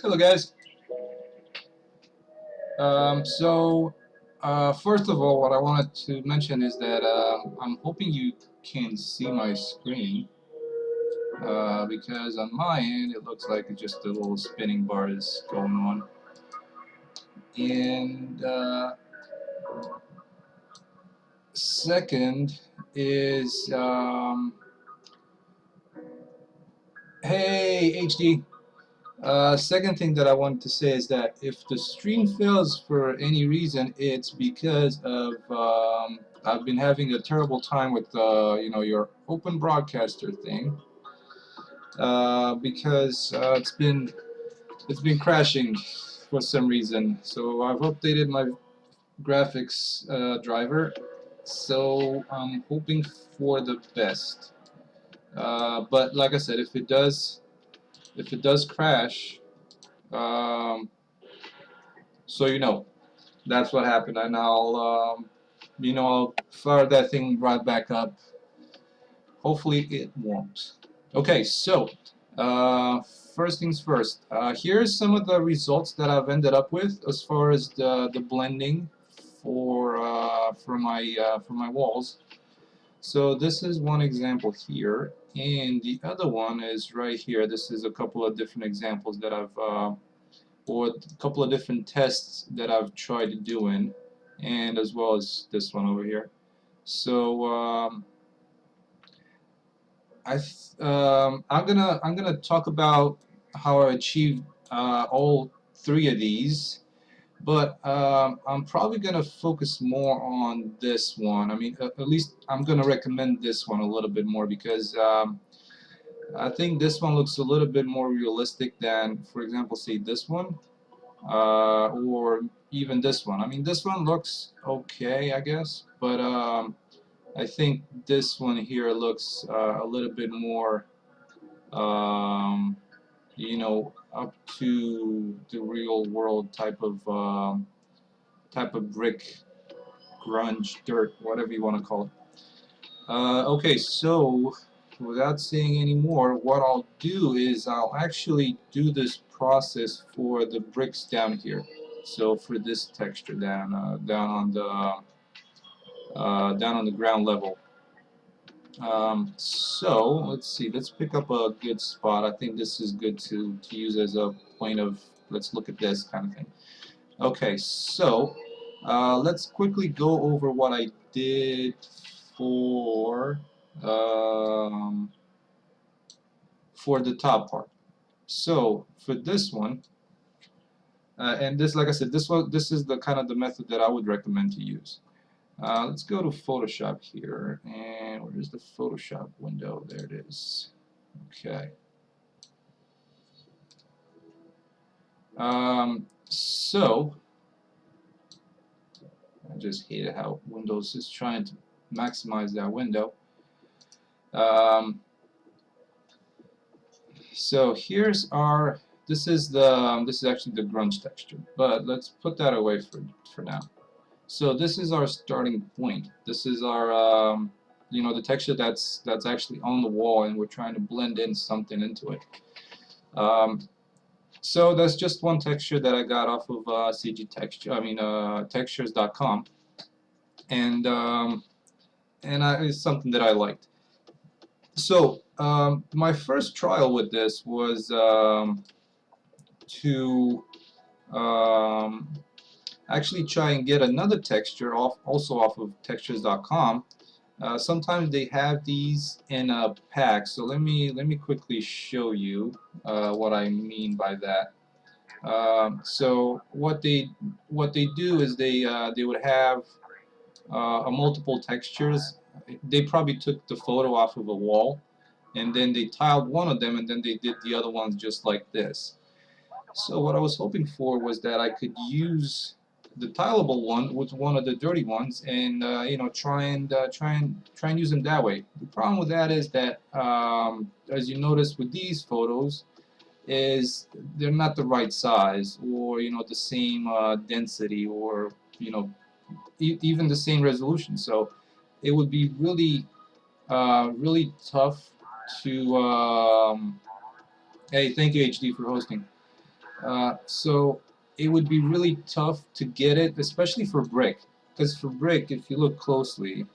Hello guys. First of all, what I wanted to mention is that I'm hoping you can see my screen because on my end it looks like just a little spinning bar is going on. And second is, hey HD. Second thing that I wanted to say is that if the stream fails for any reason, it's because of I've been having a terrible time with your open broadcaster thing because it's been crashing for some reason. So I've updated my graphics driver, so I'm hoping for the best. But like I said, if it does crash. So that's what happened, and I'll fire that thing right back up. Hopefully it won't. Okay, so first things first. Here's some of the results that I've ended up with as far as the blending for my walls. So this is one example here, and the other one is right here. This is a couple of different examples that I've or a couple of different tests that I've tried doing, and as well as this one over here. So I'm gonna talk about how I achieved all three of these, but I'm probably gonna focus more on this one. I mean, at least I'm gonna recommend this one a little bit more because I think this one looks a little bit more realistic than, for example, say this one. Or even this one. I mean, this one looks okay, I guess, but I think this one here looks a little bit more, up to the real world type of brick, grunge, dirt, whatever you want to call it. Okay, so without saying any more, what I'll do is I'll actually do this process for the bricks down here. So for this texture down on the ground level. So let's see. Let's pick up a good spot. I think this is good to use as a point of let's look at this kind of thing. Okay, so let's quickly go over what I did for the top part. So for this one, and this, like I said, this is the kind of the method that I would recommend to use. Let's go to Photoshop here, and where's the Photoshop window? There it is. Okay. So I just hate how Windows is trying to maximize that window. So here's our. This is actually the grunge texture, but let's put that away for now. So this is our starting point. This is our the texture that's actually on the wall, and we're trying to blend in something into it. So that's just one texture that I got off of CG texture. I mean textures.com, and it's something that I liked. So my first trial with this was to actually try and get another texture also off of textures.com. Sometimes they have these in a pack, so let me quickly show you what I mean by that. So what they do is they would have multiple textures they probably took the photo off of a wall, and then they tiled one of them, and then they did the other ones just like this. So what I was hoping for was that I could use the tileable one with one of the dirty ones, and you know, try and use them that way. The problem with that is that, as you notice with these photos, is they're not the right size, or you know, the same density, or you know, even the same resolution. So it would be really really tough to. Hey, thank you HD for hosting. So it would be really tough to get it, especially for brick. Because for brick, if you look closely,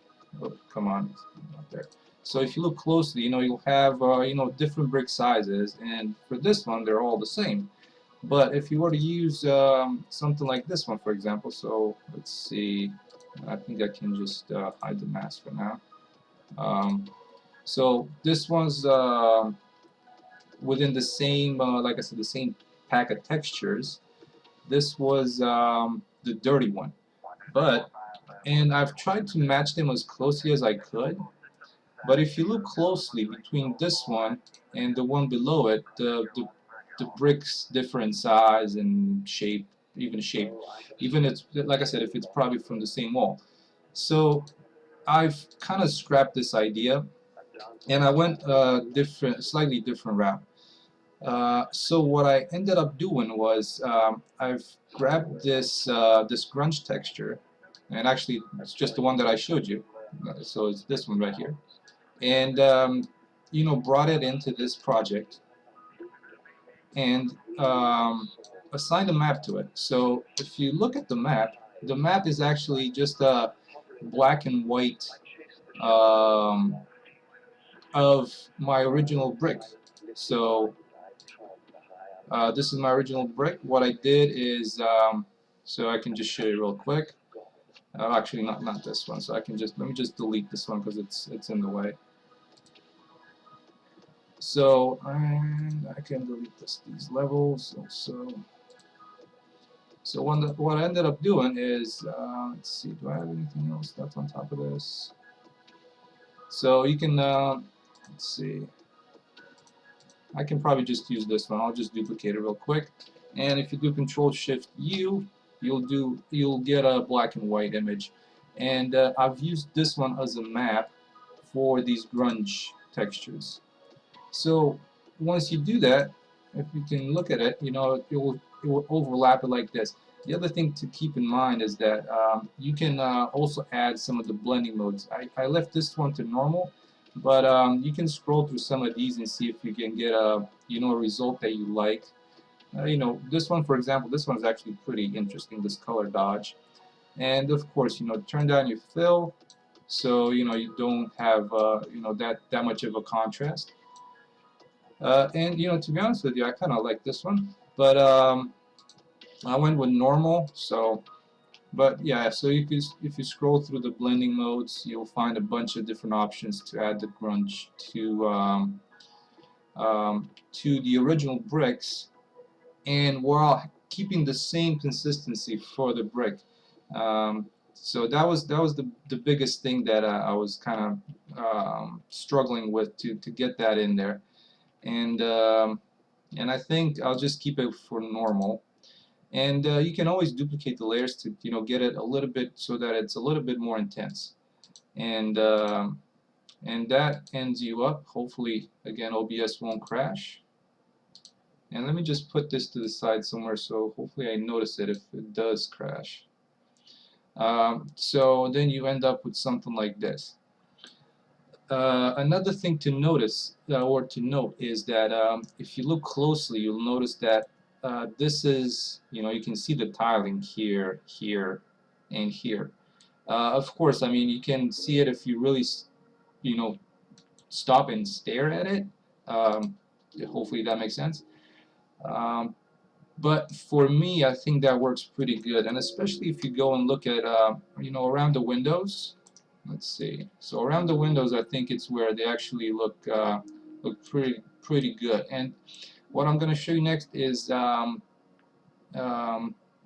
oh, come on, it's not there. So if you look closely, you know, you'll have you know, different brick sizes, and for this one, they're all the same. But if you were to use something like this one, for example, so let's see, I think I can just hide the mask for now. Um, so this one's within the same, like I said, the same pack of textures. This was the dirty one, but and I've tried to match them as closely as I could. But if you look closely between this one and the one below it, the bricks differ in size and shape, even shape. Even it's like I said, if it's probably from the same wall. So I've kind of scrapped this idea, and I went a slightly different route. So what I ended up doing was I've grabbed this grunge texture, and actually it's just the one that I showed you. So it's this one right here, and you know, brought it into this project and assigned a map to it. So if you look at the map is actually just a black and white um, of my original brick. So this is my original brick. What I did is, so I can just show you real quick. Actually, not this one. So I can just let me just delete this one because it's in the way. So and I can delete these levels also. So what I ended up doing is, let's see, do I have anything else that's on top of this? So you can, let's see, I can probably just use this one. I'll just duplicate it real quick. And if you do Control Shift U, you'll get a black and white image. And I've used this one as a map for these grunge textures. So once you do that, if you can look at it, you know, it will overlap it like this. The other thing to keep in mind is that you can also add some of the blending modes. I left this one to normal, but you can scroll through some of these and see if you can get a, you know, a result that you like. You know, this one, for example, this one is actually pretty interesting, this color dodge. And of course, you know, turn down your fill so you know, you don't have you know, that much of a contrast. And you know, to be honest with you, I kind of like this one, but I went with normal. So, but yeah, so if you scroll through the blending modes, you'll find a bunch of different options to add the grunge to the original bricks, and while keeping the same consistency for the brick. So that was the biggest thing that I was kind of struggling with to get that in there. And I think I'll just keep it for normal. And you can always duplicate the layers to, you know, get it a little bit so that it's a little bit more intense. And that ends you up. Hopefully, again, OBS won't crash. And let me just put this to the side somewhere so hopefully I notice it if it does crash. So then you end up with something like this. Another thing to notice or to note is that if you look closely, you'll notice that this is, you know, you can see the tiling here, here, and here. Of course, I mean, you can see it if you really, you know, stop and stare at it. Hopefully that makes sense. But for me, I think that works pretty good, and especially if you go and look at, you know, around the windows. Let's see. So around the windows, I think it's where they actually look pretty good. And what I'm going to show you next is I'm going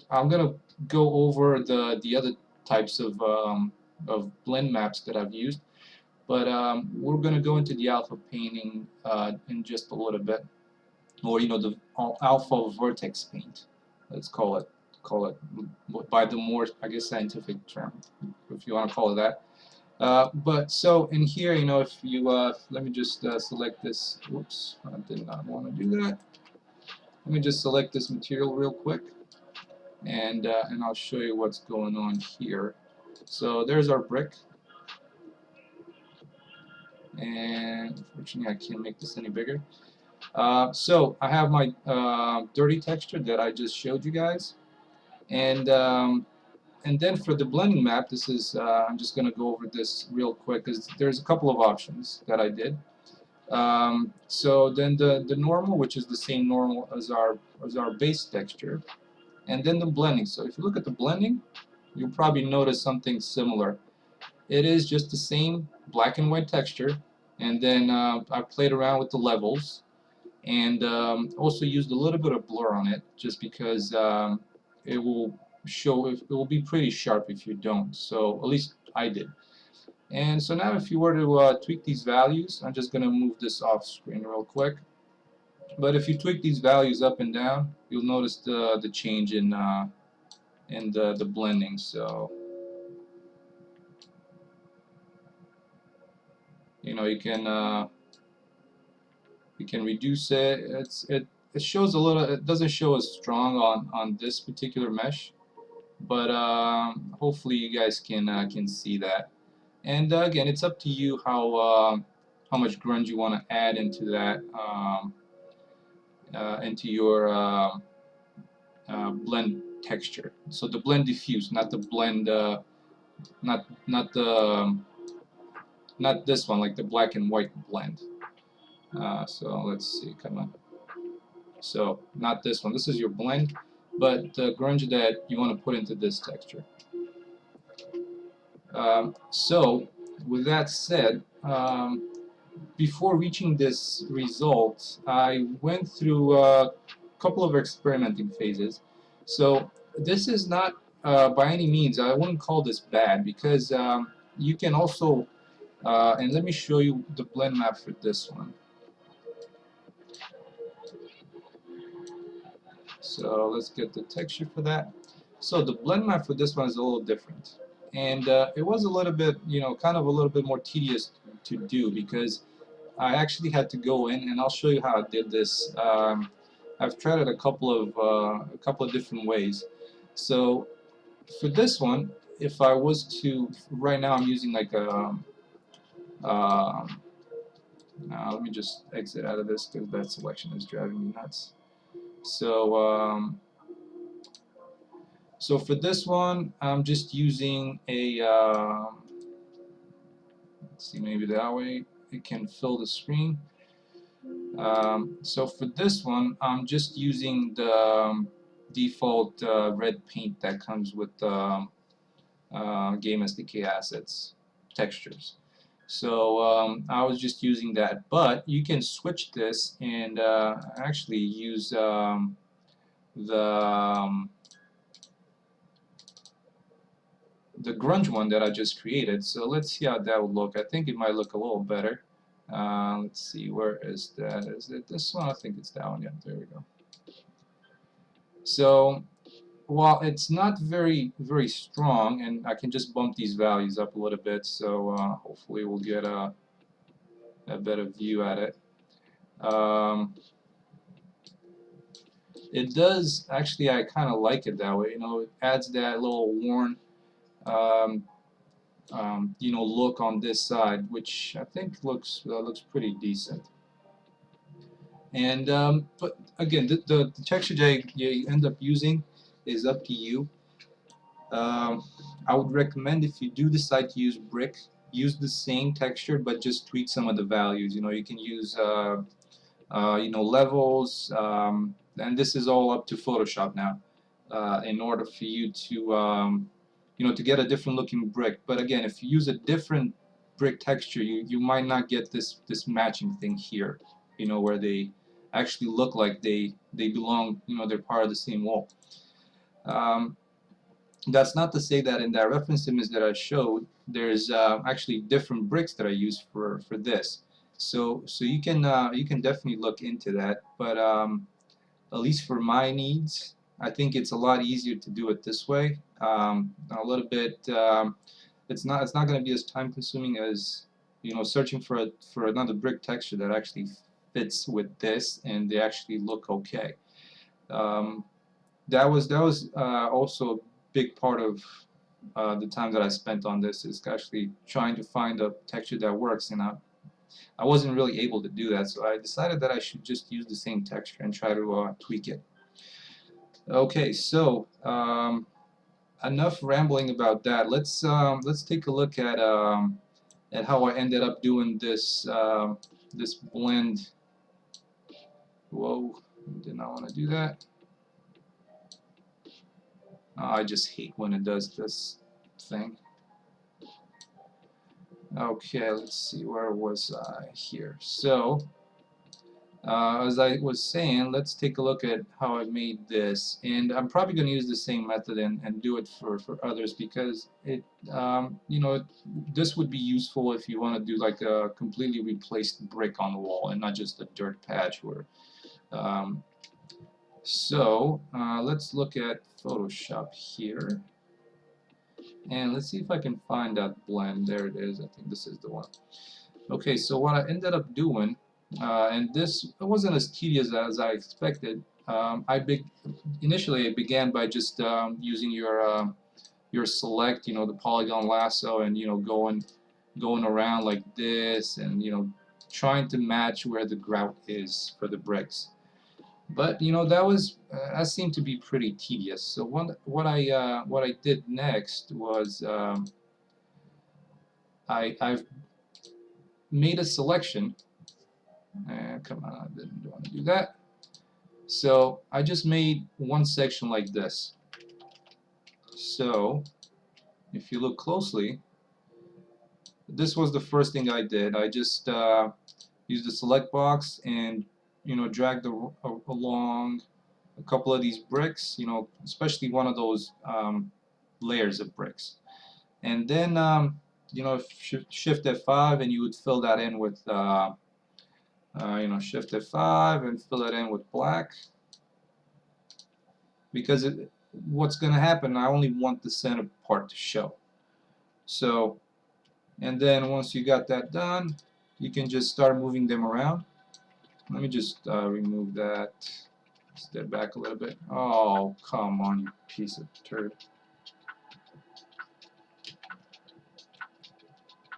to go over the other types of blend maps that I've used. But we're going to go into the alpha painting in just a little bit, or the alpha vertex paint. Let's call it by the more, I guess, scientific term, if you want to call it that. But so in here, if you let me just select this. Whoops, I did not want to do that. Let me just select this material real quick, and I'll show you what's going on here. So there's our brick, and unfortunately I can't make this any bigger. So I have my dirty texture that I just showed you guys, and then for the blending map, this is I'm just going to go over this real quick because there's a couple of options that I did. So then the normal, which is the same normal as our base texture, and then the blending. So if you look at the blending, you'll probably notice something similar. It is just the same black and white texture, and then I played around with the levels, and also used a little bit of blur on it, just because it will it will be pretty sharp if you don't. So at least I did. And so now if you were to tweak these values, I'm just going to move this off screen real quick. But if you tweak these values up and down, you'll notice the change in the blending. So you can reduce it. It shows a little. It doesn't show as strong on this particular mesh, but hopefully you guys can see that. And again, it's up to you how much grunge you want to add into that into your blend texture. So the blend diffuse, not the blend, not this one, like the black and white blend. So let's see, come on. So not this one. This is your blend, but the grunge that you want to put into this texture. So with that said, before reaching this result, I went through a couple of experimenting phases. So this is not by any means, I wouldn't call this bad, because you can also, and let me show you the blend map for this one. So let's get the texture for that. So the blend map for this one is a little different. And it was a little bit, kind of a little bit more tedious to do, because I actually had to go in, and I'll show you how I did this. I've tried it a couple of different ways. So for this one, if I was to, right now I'm using like a, let me just exit out of this because that selection is driving me nuts. So so for this one, I'm just using a, let's see, maybe that way it can fill the screen. So for this one, I'm just using the default red paint that comes with Game SDK assets textures. So I was just using that, but you can switch this and actually use the grunge one that I just created. So let's see how that would look. I think it might look a little better. Let's see, where is that? Is it this one? I think it's that one. Yeah, there we go. So while it's not very strong, and I can just bump these values up a little bit, so hopefully we'll get a better view at it. It does actually, I kind of like it that way. It adds that little worn look on this side, which I think looks pretty decent. And but again, the texture that you end up using is up to you. I would recommend, if you do decide to use brick, use the same texture but just tweak some of the values. You can use levels, and this is all up to Photoshop now, in order for you to to get a different looking brick. But again, if you use a different brick texture, you might not get this matching thing here, where they actually look like they belong, they're part of the same wall. That's not to say that in that reference image that I showed, there's actually different bricks that I use for this. So you can definitely look into that. But at least for my needs, I think it's a lot easier to do it this way. A little bit, it's not going to be as time consuming as searching for another brick texture that actually fits with this and they actually look okay. Um, that was also a big part of the time that I spent on this, is actually trying to find a texture that works, and I wasn't really able to do that, so I decided that I should just use the same texture and try to tweak it. Okay, so enough rambling about that. Let's take a look at how I ended up doing this blend. Whoa, did not want to do that. I just hate when it does this thing. Okay, let's see, where was I here? So, as I was saying, let's take a look at how I made this. And I'm probably going to use the same method and do it for others, because this would be useful if you want to do like a completely replaced brick on the wall and not just a dirt patch. Um, let's look at Photoshop here. And let's see if I can find that blend. There it is. I think this is the one. Okay, so what I ended up doing, and this wasn't as tedious as I expected. Initially I began by just using your select, the polygon lasso, and going around like this, and trying to match where the grout is for the bricks. But that seemed to be pretty tedious. So what I did next was I've made a selection. Come on, I didn't want to do that. So I just made one section like this. So if you look closely, this was the first thing I did. I just used the select box and dragged along a couple of these bricks, especially one of those layers of bricks. And then shift F5 and you would fill that in with shift F5 and fill it in with black, because what's going to happen, I only want the center part to show. So, and then once you got that done, you can just start moving them around. Let me just remove that. Step back a little bit. Oh, come on, you piece of turd.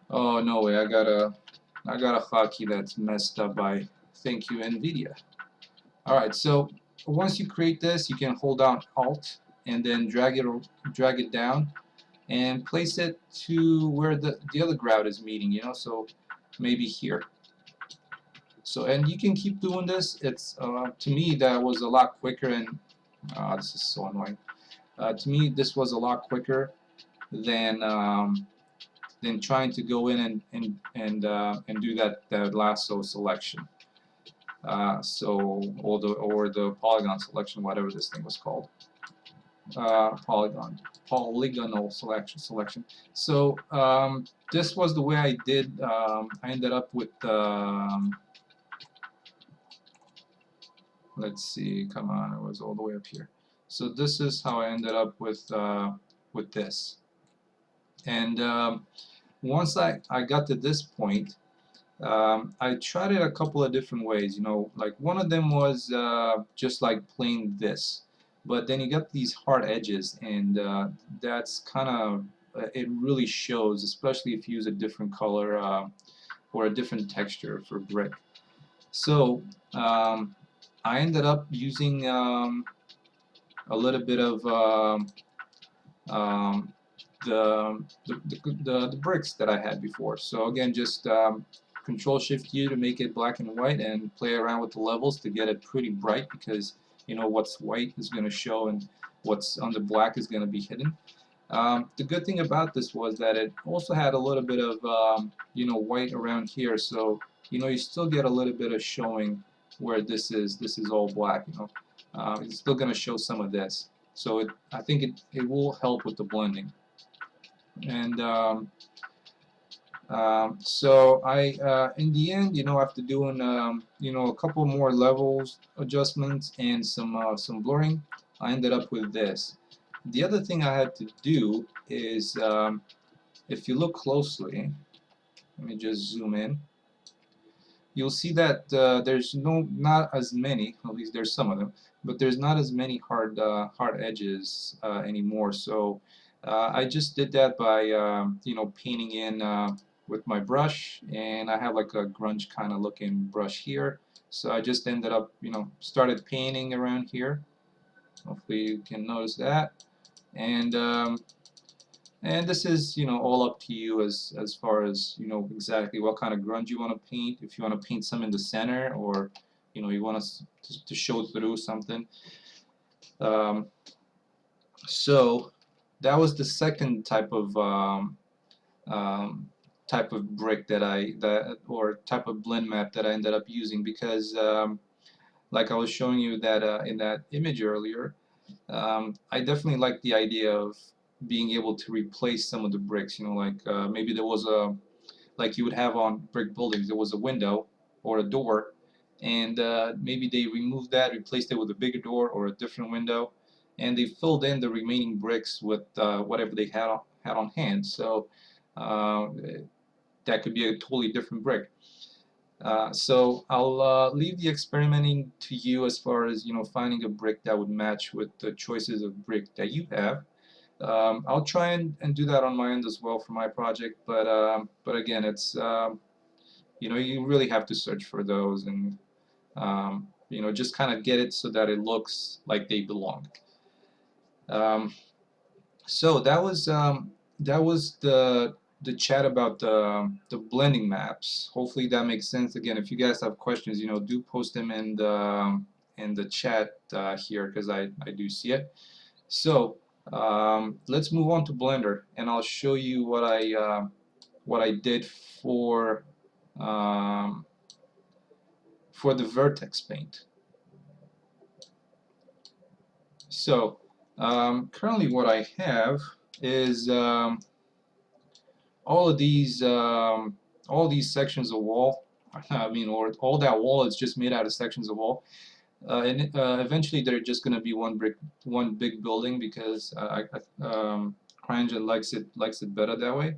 Oh, no way, I got a hotkey that's messed up by, thank you, NVIDIA. Alright, so once you create this, you can hold down Alt and then drag it down and place it to where the other grout is meeting, so maybe here. So, and you can keep doing this. It's to me that was a lot quicker, and this is so annoying. To me, this was a lot quicker than trying to go in and do that lasso selection. Or the polygon selection, whatever this thing was called. Polygonal selection. So this was the way I did. I ended up with let's see, come on, it was all the way up here. So this is how I ended up with this. And once I got to this point, I tried it a couple of different ways. Like one of them was just like plain this, but then you got these hard edges, and that's kind of it really shows, especially if you use a different color or a different texture for brick. So I ended up using a little bit of the bricks that I had before. So again, just Control Shift U to make it black and white, and play around with the levels to get it pretty bright, because what's white is going to show and what's on the black is going to be hidden. The good thing about this was that it also had a little bit of white around here, so you still get a little bit of showing where this is all black. It's still going to show some of this. So I think it will help with the blending. And so in the end, after doing a couple more levels adjustments and some blurring, I ended up with this. The other thing I had to do is, if you look closely, let me just zoom in. You'll see that there's not as many, at least there's some of them, but there's not as many hard edges anymore. So I just did that by painting in with my brush, and I have like a grunge kind of looking brush here. So I just ended up started painting around here. Hopefully you can notice that. And this is, all up to you as far as, exactly what kind of grunge you want to paint. If you want to paint some in the center, or, you want to show through something. Um, so that was the second type of brick or type of blend map that I ended up using, because like I was showing you that in that image earlier, I definitely like the idea of being able to replace some of the bricks. Like maybe there was like you would have on brick buildings, there was a window or a door, and maybe they removed that, replaced it with a bigger door or a different window, and they filled in the remaining bricks with whatever they had on hand. So uh, that could be a totally different brick. So I'll leave the experimenting to you as far as finding a brick that would match with the choices of brick that you have. I'll try and do that on my end as well for my project, but again, it's you really have to search for those, and just kind of get it so that it looks like they belong. Um, so that was the chat about the blending maps. Hopefully that makes sense. Again, if you guys have questions, do post them in the chat here, because I do see it. So let's move on to Blender, and I'll show you what I did um, for the Vertex paint. So currently what I have is all of these all these sections of wall. I mean, or all that wall is just made out of sections of wall. And eventually they're just going to be one big building, because Cryengine likes it better that way.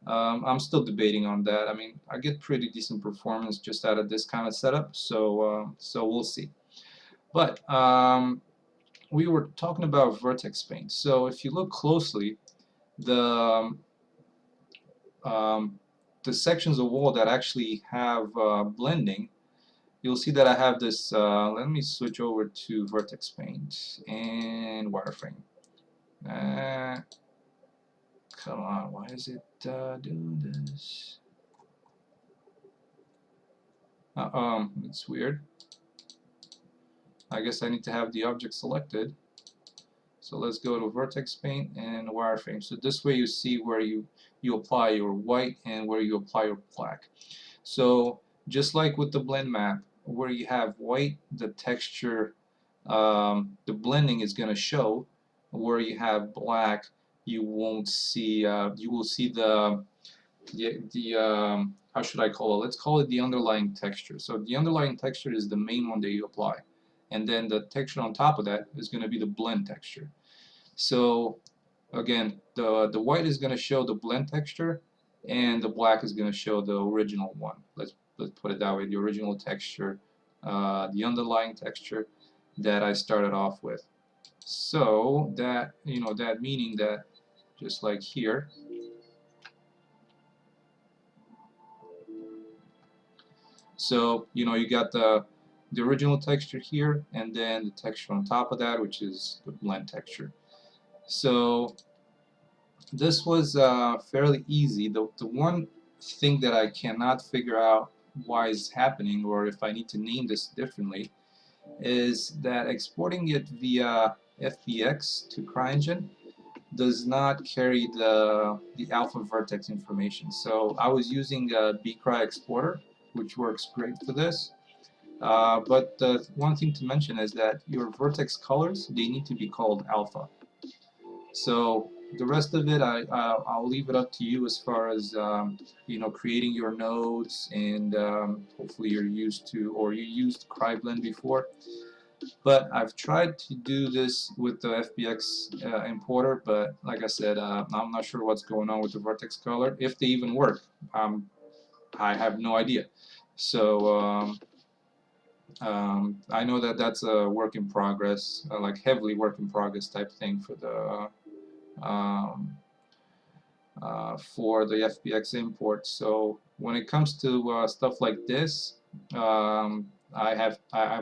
I'm still debating on that. I mean, I get pretty decent performance just out of this kind of setup, so we'll see. But we were talking about Vertex paint. So if you look closely, the um, the sections of wall that actually have blending, you'll see that I have this. Let me switch over to Vertex paint and wireframe. Uh, Come on, why is it doing this? It's weird. I guess I need to have the object selected. So let's go to Vertex paint and wireframe. So this way you see where you apply your white and where you apply your black. So just like with the blend map, where you have white, the texture, the blending is going to show. Where you have black, you won't see. You will see the how should I call it? Let's call it the underlying texture. So the underlying texture is the main one that you apply, and then the texture on top of that is going to be the blend texture. So again, the white is going to show the blend texture, and the black is going to show the original one. Let's put it that way: the original texture, the underlying texture that I started off with. So that that meaning that, just like here. So you got the original texture here, and then the texture on top of that, which is the blend texture. So this was fairly easy. The one thing that I cannot figure out why is happening, or if I need to name this differently, is that exporting it via FBX to Cryengine does not carry the alpha vertex information. So I was using a bcry exporter, which works great for this. But the one thing to mention is that your vertex colors, they need to be called alpha. So the rest of it, I'll leave it up to you as far as creating your nodes, and hopefully you're used to, or you used Cryblend before. But I've tried to do this with the FBX importer, but like I said, I'm not sure what's going on with the vertex color, if they even work. I have no idea. So I know that that's a work in progress, like heavily work in progress type thing um, for the FBX import. So when it comes to stuff like this, I'm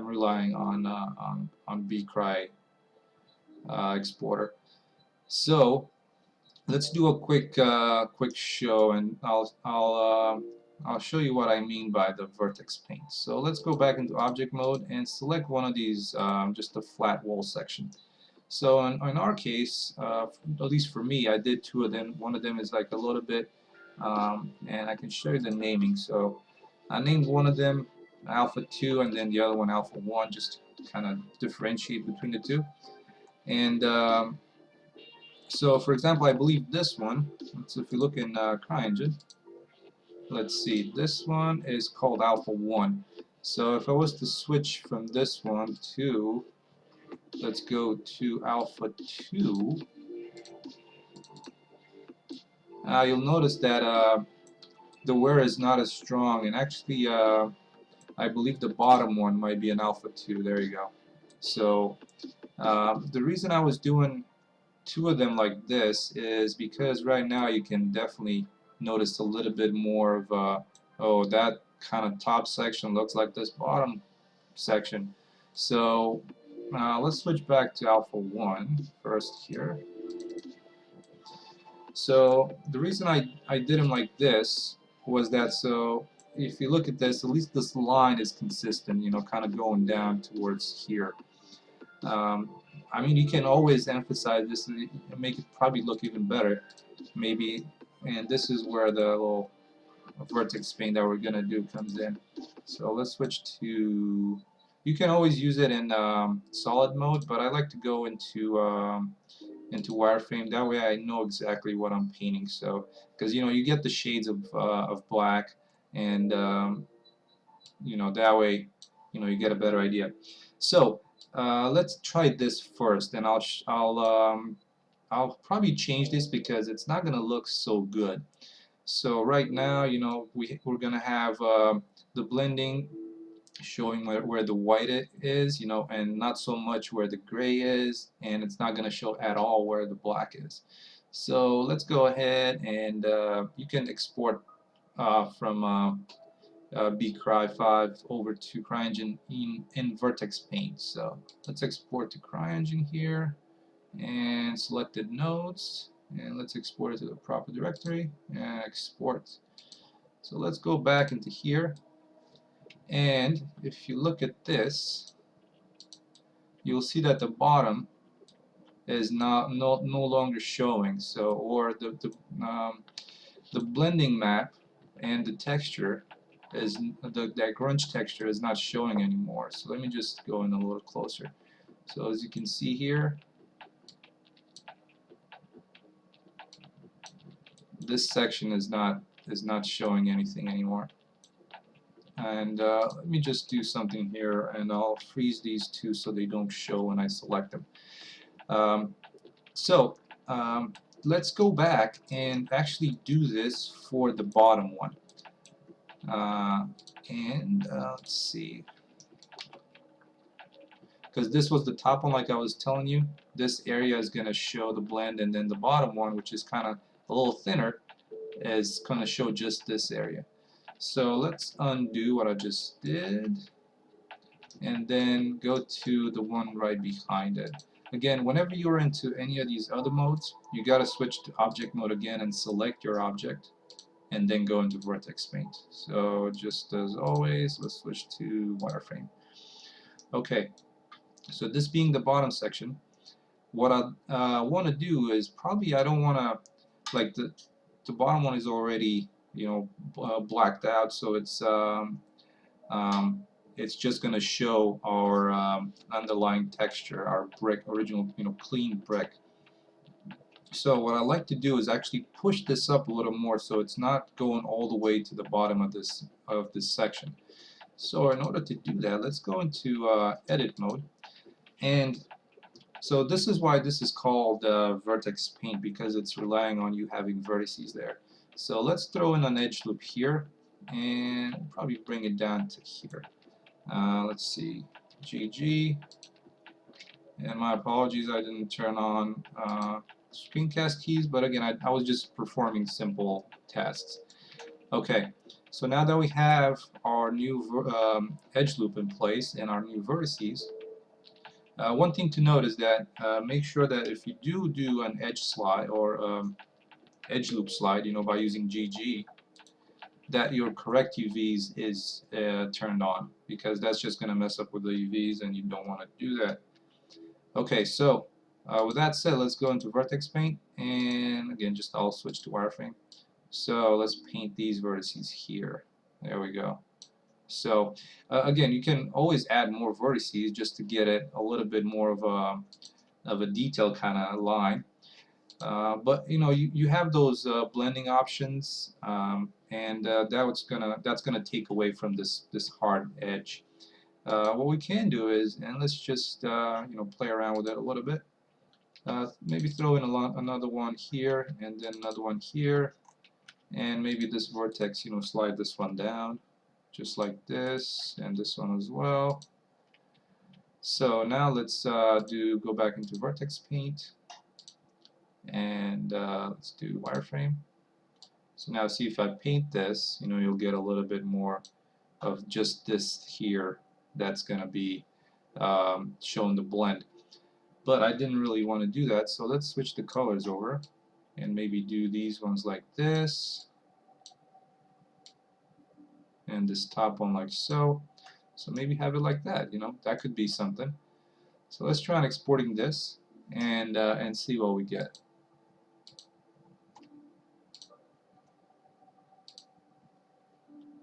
relying on vcry exporter. So let's do a quick show, and I'll show you what I mean by the vertex paint. So let's go back into object mode and select one of these, just a flat wall section. So in our case, at least for me, I did two of them. One of them is like a little bit, and I can show you the naming. So I named one of them Alpha 2 and then the other one Alpha 1, just to kind of differentiate between the two. And so for example, I believe this one, so if you look in Cryengine, let's see, this one is called Alpha 1. So if I was to switch from this one to, let's go to Alpha 2, you'll notice that the wear is not as strong, and actually I believe the bottom one might be an Alpha 2. There you go. So the reason I was doing two of them like this is because right now you can definitely notice a little bit more of oh, that kind of top section looks like this bottom section. So let's switch back to Alpha 1 first here. So the reason I did them like this was that, so if you look at this, at least this line is consistent, kind of going down towards here. Um, I mean, you can always emphasize this and make it probably look even better, maybe. And this is where the little vertex paint that we're gonna do comes in. So let's switch to. You can always use it in solid mode, but I like to go into wireframe. That way, I know exactly what I'm painting. So, because you get the shades of black, and that way, you get a better idea. So let's try this first, and I'll probably change this because it's not gonna look so good. So right now, we're gonna have the blending showing where the white is, and not so much where the gray is, and it's not gonna show at all where the black is. So let's go ahead, and you can export from bcry 5 over to Cryengine in Vertex Paint. So let's export to Cryengine here, and selected nodes, and let's export it to the proper directory and export. So let's go back into here, and if you look at this, you'll see that the bottom is no longer showing. So, or the blending map and the texture is that grunge texture is not showing anymore. So let me just go in a little closer. So as you can see here, this section is not showing anything anymore. And let me just do something here, and I'll freeze these two so they don't show when I select them. So let's go back and actually do this for the bottom one. And let's see, because this was the top one, like I was telling you, this area is going to show the blend, and then the bottom one, which is kind of a little thinner, is going to show just this area. So let's undo what I just did, and then go to the one right behind it. Again, whenever you're into any of these other modes, you got to switch to object mode again and select your object, and then go into Vertex Paint. So just as always, let's switch to wireframe. Okay, so this being the bottom section, what I want to do is, probably I don't want to, like the bottom one is already blacked out, so it's it's just going to show our underlying texture, our brick, original, clean brick. So what I like to do is actually push this up a little more so it's not going all the way to the bottom of this section. So in order to do that, let's go into edit mode. And so this is why this is called Vertex Paint, because it's relying on you having vertices there. So let's throw in an edge loop here and probably bring it down to here. Let's see, GG. And my apologies, I didn't turn on screencast keys, but again, I was just performing simple tasks. Okay, so now that we have our new edge loop in place and our new vertices, one thing to note is that make sure that if you do an edge slide or edge loop slide, by using GG, that your correct UVs is turned on, because that's just going to mess up with the UVs and you don't want to do that. Okay, so with that said, let's go into Vertex Paint, and again, I'll switch to wireframe. So let's paint these vertices here. There we go. So again, you can always add more vertices just to get it a little bit more of a detailed kind of line. But you have those blending options, and that's gonna take away from this hard edge. What we can do is, and let's just play around with it a little bit. Maybe throw in another one here, and then another one here, and maybe this vertex, slide this one down, just like this, and this one as well. So now let's go back into Vertex Paint, and let's do wireframe. So now see, if I paint this, you'll get a little bit more of just this here that's going to be showing the blend. But I didn't really want to do that, so let's switch the colors over and maybe do these ones like this, and this top one like so. So maybe have it like that, that could be something. So let's try on exporting this and see what we get.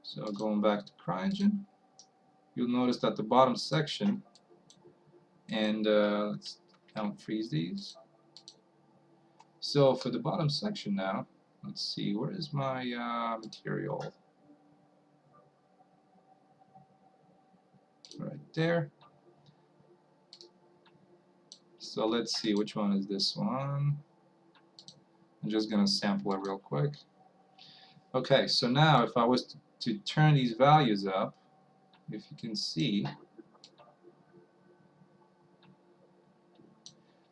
So going back to Cryengine, you'll notice that the bottom section, and let's unfreeze these. So for the bottom section now, let's see, where is my material? Right there. So let's see, which one is this one? I'm just going to sample it real quick. Okay, so now if I was to turn these values up, if you can see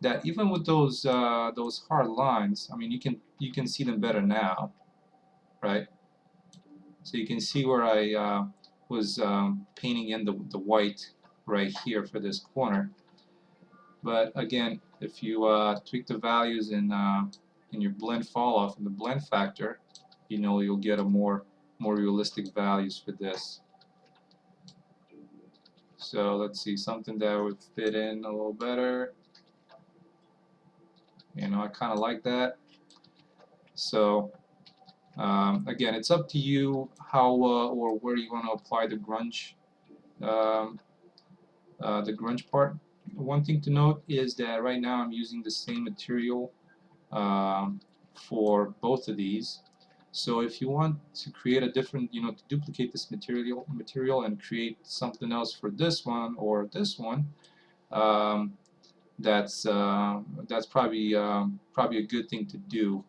that even with those hard lines, I mean, you can see them better now, right? So you can see where I was painting in the white right here for this corner. But again, if you tweak the values in your blend fall off and the blend factor, you'll get a more realistic values for this. So let's see, something that would fit in a little better. I kind of like that. So again, it's up to you how or where you want to apply the grunge part. One thing to note is that right now I'm using the same material for both of these. So if you want to create a different, to duplicate this material and create something else for this one or this one, that's probably a good thing to do.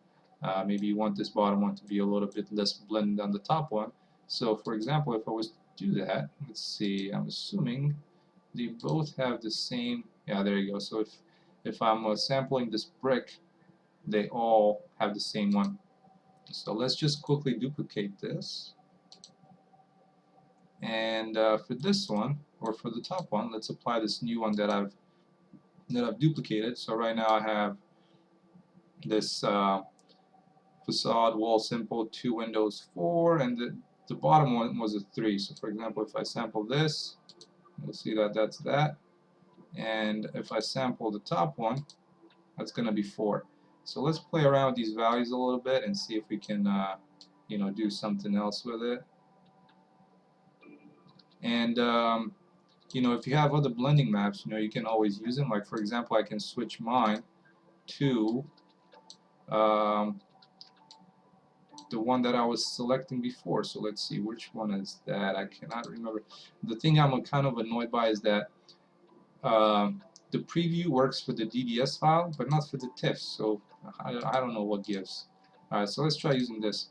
Maybe you want this bottom one to be a little bit less blended than the top one. So for example, if I was to do that, let's see, I'm assuming they both have the same, yeah, there you go. So if I'm sampling this brick, they all have the same one. So let's just quickly duplicate this. And for this one, or for the top one, let's apply this new one that I've duplicated. So right now I have this facade wall simple 2 windows 4, and the bottom one was a 3. So for example, if I sample this, you'll see that that's that. And if I sample the top one, that's going to be 4. So let's play around with these values a little bit and see if we can do something else with it. And you know, if you have other blending maps, you know, you can always use them. Like for example, I can switch mine to um, the one that I was selecting before. So let's see, which one is that? I cannot remember. The thing I'm kind of annoyed by is that the preview works for the DDS file, but not for the TIFF. So I don't know what gives. Alright, so let's try using this.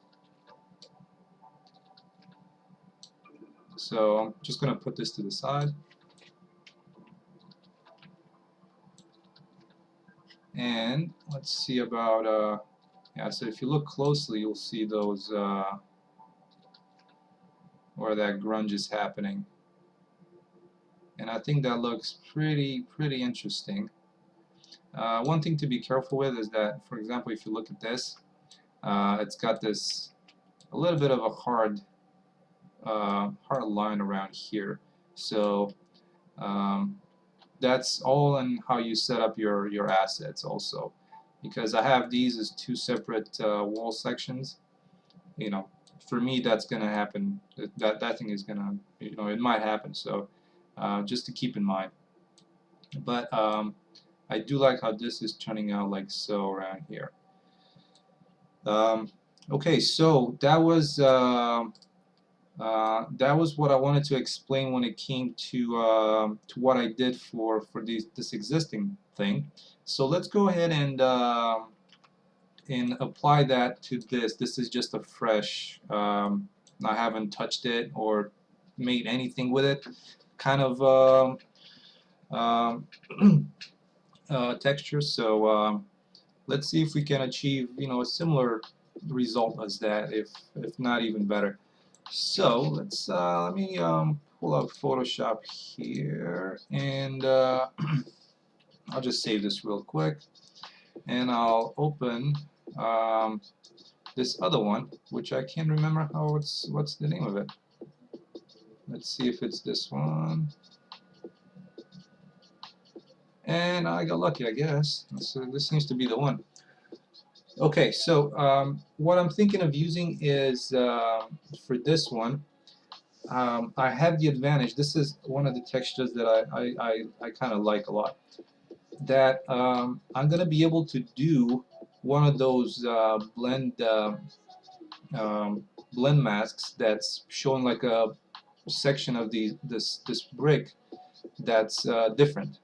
So I'm just going to put this to the side. And let's see about, yeah, so if you look closely, you'll see those, where that grunge is happening. And I think that looks pretty interesting. One thing to be careful with is that, for example, if you look at this, it's got this a little bit of a hard line around here. So that's all in how you set up your assets also, because I have these as two separate wall sections. You know, for me that's gonna happen. That thing is gonna, you know, it might happen. So just to keep in mind. But I do like how this is turning out like so around here. Okay, so that was what I wanted to explain when it came to what I did for this existing thing. So let's go ahead and apply that to this. This is just a fresh. I haven't touched it or made anything with it. Kind of texture. So let's see if we can achieve, you know, a similar result as that, if not even better. So let's let me pull up Photoshop here, and I'll just save this real quick, and I'll open this other one, which I can't remember what's the name of it. Let's see if it's this one. And I got lucky, I guess. So this seems to be the one. Okay, so what I'm thinking of using is for this one. I have the advantage. This is one of the textures that I kind of like a lot. That I'm going to be able to do one of those blend masks that's showing like a section of this brick that's different.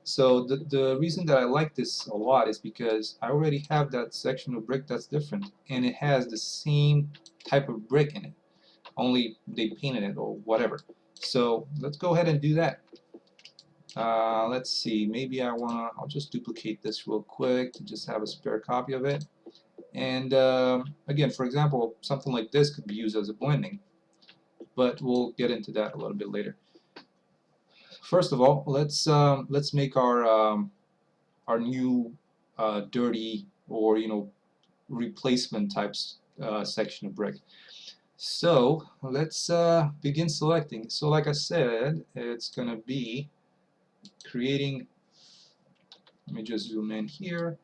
So the reason that I like this a lot is because I already have that section of brick that's different, and it has the same type of brick in it, only they painted it or whatever. So let's go ahead and do that. Let's see, maybe I'll just duplicate this real quick to just have a spare copy of it. And again, for example, something like this could be used as a blending, but we'll get into that a little bit later. First of all, let's make our new dirty, or you know, replacement types section of brick. So let's begin selecting. So like I said, it's gonna be creating. Let me just zoom in here.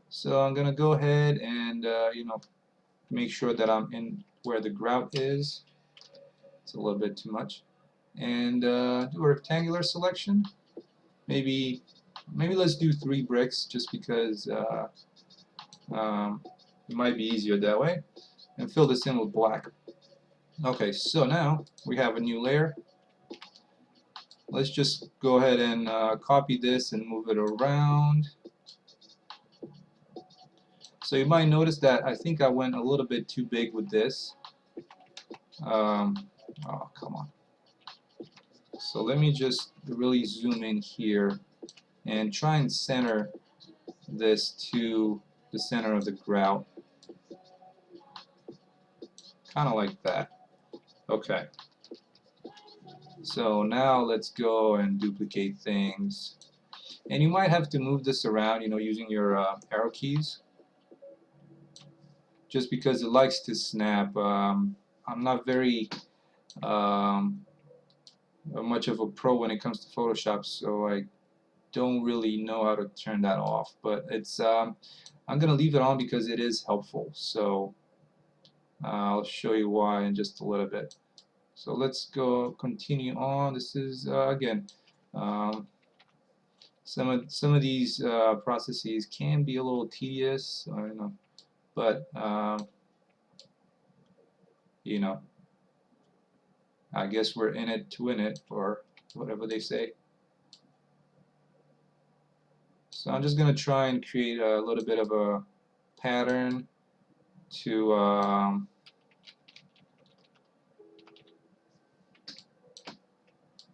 So I'm gonna go ahead and you know, make sure that I'm in where the grout is. It's a little bit too much, and do a rectangular selection. Maybe let's do 3 bricks, just because it might be easier that way, and fill this in with black. Okay, so now we have a new layer. Let's just go ahead and copy this and move it around. So you might notice that I think I went a little bit too big with this. Oh, come on. So let me just really zoom in here and try and center this to the center of the grout. Kind of like that. Okay. So now let's go and duplicate things. And you might have to move this around, you know, using your arrow keys, just because it likes to snap. I'm not very much of a pro when it comes to Photoshop, so I don't really know how to turn that off. But it's I'm gonna leave it on because it is helpful. So I'll show you why in just a little bit. So let's go continue on. This is again, um, some of these processes can be a little tedious, you know, but you know, I guess we're in it to win it, or whatever they say. So I'm just gonna try and create a little bit of a pattern to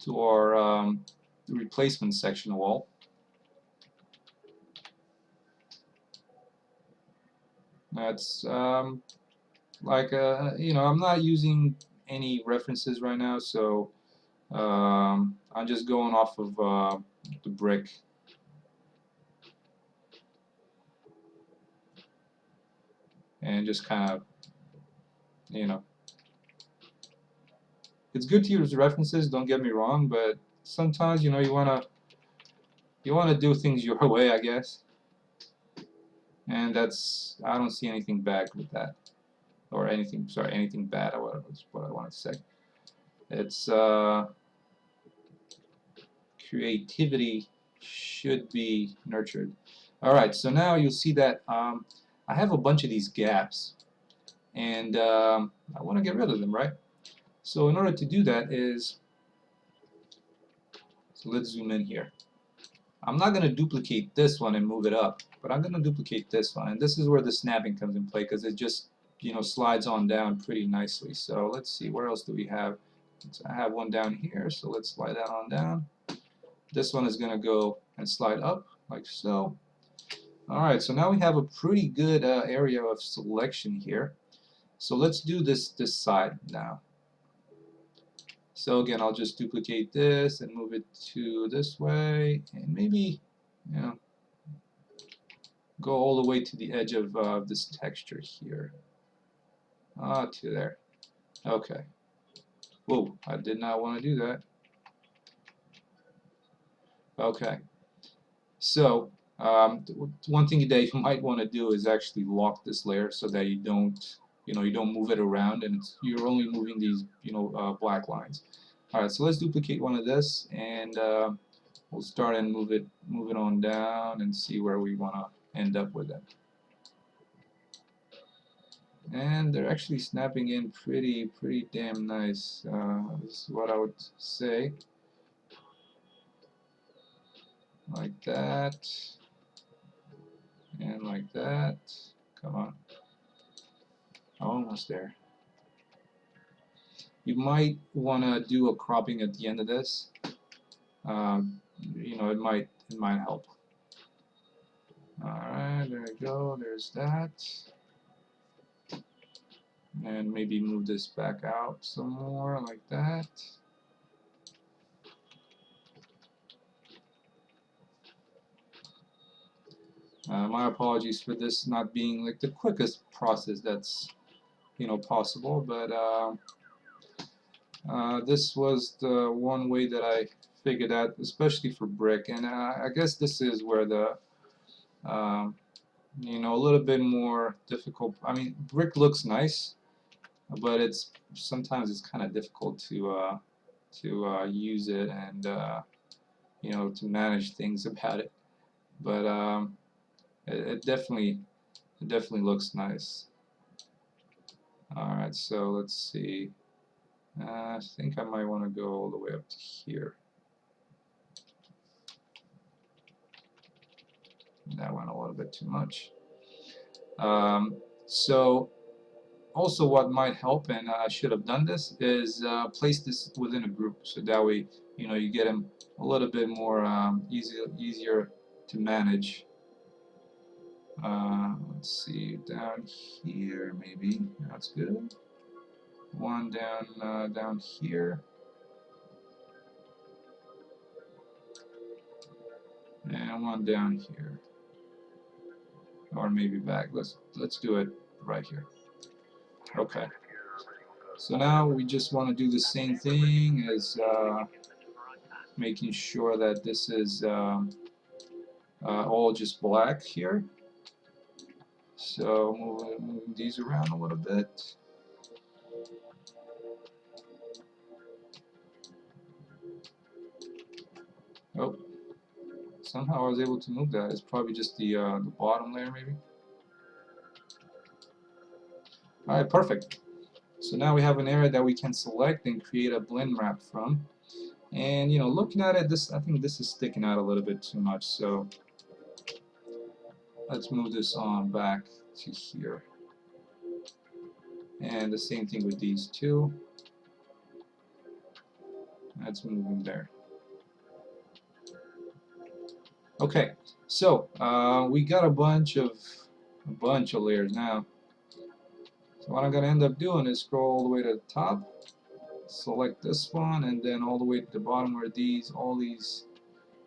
our replacement section wall. That's like you know, I'm not using any references right now, so I'm just going off of the brick. And just kind of, you know, it's good to use references, don't get me wrong, but sometimes, you know, you wanna do things your way, I guess. And that's, I don't see anything bad with that, or anything, sorry, anything bad, or whatever is what I wanted to say. It's creativity should be nurtured. All right, so now you'll see that I have a bunch of these gaps, and I want to get rid of them, right? So in order to do that is, so let's zoom in here. I'm not going to duplicate this one and move it up, but I'm going to duplicate this one, and this is where the snapping comes in play, because it just, you know, slides on down pretty nicely. So let's see, where else do we have? So I have one down here, so let's slide that on down. This one is going to go and slide up like so. Alright, so now we have a pretty good area of selection here. So let's do this side now. So again, I'll just duplicate this and move it to this way, and maybe, you know, go all the way to the edge of this texture here. To there. Okay. Whoa, I did not want to do that. Okay. So, one thing that you might want to do is actually lock this layer so that you don't, you know, you don't move it around, and you're only moving these, you know, black lines. All right, so let's duplicate one of this, and we'll start and move it on down, and see where we want to end up with it. And they're actually snapping in pretty damn nice. This is what I would say. Like that, and like that. Come on, almost there. You might want to do a cropping at the end of this. You know, it might help. Alright, there we go, there's that. And maybe move this back out some more, like that. My apologies for this not being like the quickest process that's, you know, possible, but this was the one way that I figured out, especially for brick. And I guess this is where the you know, a little bit more difficult. I mean, brick looks nice, but it's sometimes it's kind of difficult to use it, and you know, to manage things about it. But it definitely looks nice. All right, so let's see. I think I might want to go all the way up to here. That went a little bit too much. So also what might help, and I should have done this, is place this within a group, so that way, you know, you get them a little bit more easier to manage. Let's see, down here maybe, that's good. One down here, and one down here, or maybe back. Let's do it right here. Okay. So now we just want to do the same thing as making sure that this is all just black here. So moving these around a little bit. Oh, somehow I was able to move that. It's probably just the bottom layer, maybe. All right, perfect. So now we have an area that we can select and create a blend wrap from. And you know, looking at it, I think this is sticking out a little bit too much. So let's move this on back to here. And the same thing with these two. Let's move them there. Okay, so we got a bunch of layers now. So what I'm going to end up doing is scroll all the way to the top, select this one, and then all the way to the bottom where all these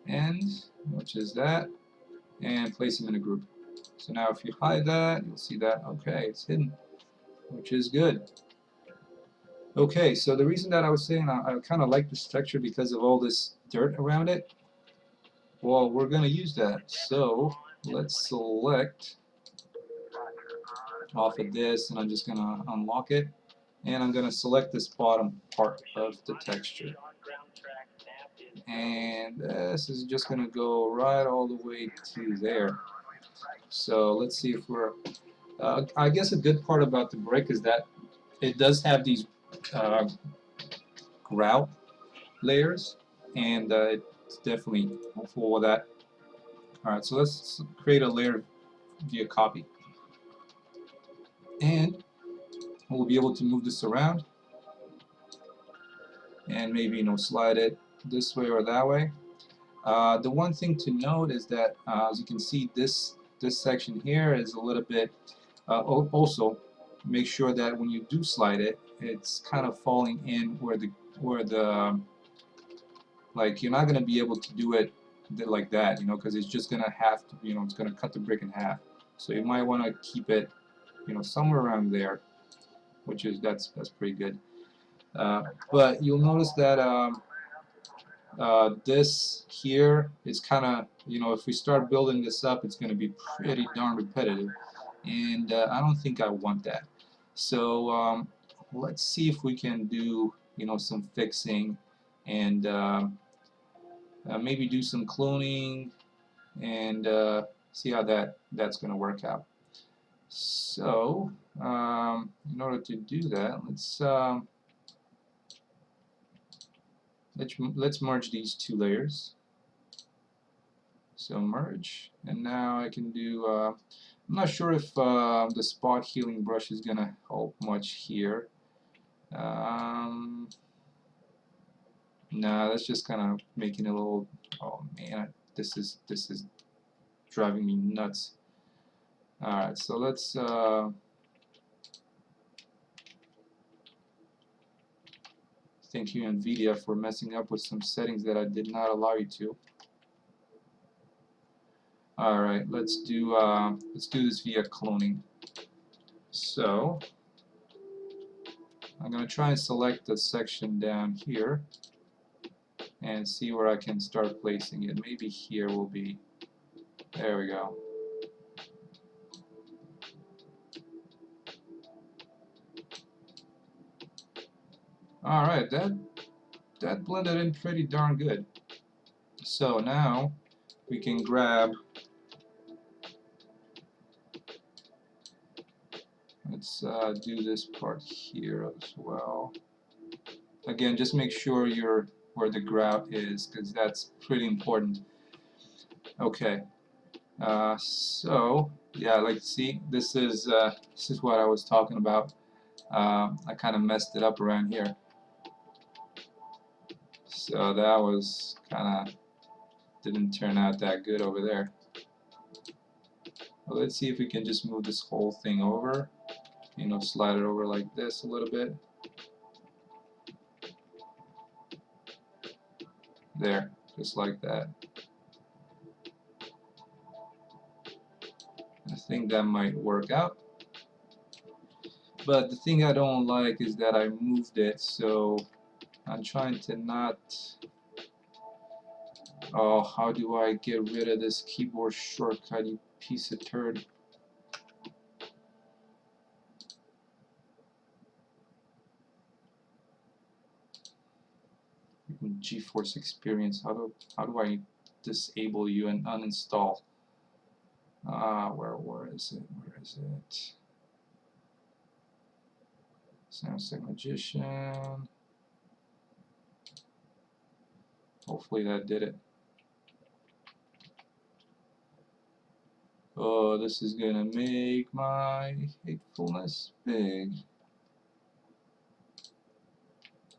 end, which is that, and place them in a group. So now if you hide that, you'll see that, okay, it's hidden, which is good. Okay, so the reason that I was saying I kind of like this texture because of all this dirt around it, well, we're going to use that. So let's select off of this, and I'm just going to unlock it, and I'm going to select this bottom part of the texture. And this is just going to go right all the way to there. So let's see if we're... I guess a good part about the brick is that it does have these grout layers, and it's definitely helpful with that. Alright, so let's create a layer via copy. And we'll be able to move this around and maybe, you know, slide it this way or that way. The one thing to note is that as you can see, this section here is a little bit also make sure that when you do slide it, it's kind of falling in where the like, you're not going to be able to do it like that, you know, because it's just going to have to, you know, it's going to cut the brick in half. So you might want to keep it, you know, somewhere around there, which is that's pretty good. But you'll notice that this here is kind of, you know, if we start building this up, it's going to be pretty darn repetitive, and I don't think I want that. So let's see if we can do, you know, some fixing and maybe do some cloning and see how that's going to work out. So in order to do that, let's merge these two layers. So merge, and now I can do, I'm not sure if the spot healing brush is gonna help much here. Nah, that's just kind of making it a little, oh man, this is driving me nuts. Alright, so let's thank you NVIDIA for messing up with some settings that I did not allow you to. Alright, let's do this via cloning. So I'm going to try and select the section down here and see where I can start placing it. Maybe here will be, there we go. Alright, that blended in pretty darn good. So now we can grab, let's do this part here as well. Again, just make sure you're where the grout is, because that's pretty important. Okay, so yeah, like, see, this is what I was talking about. I kind of messed it up around here, so that was kind of didn't turn out that good over there. Well, let's see if we can just move this whole thing over, you know, slide it over like this a little bit. There, just like that. I think that might work out. But the thing I don't like is that I moved it, so I'm trying to not... Oh, how do I get rid of this keyboard shortcut, you piece of turd? GeForce Experience. How do I disable you and uninstall? Where is it? Where is it? Samsung Magician. Hopefully that did it. Oh, this is gonna make my hatefulness big.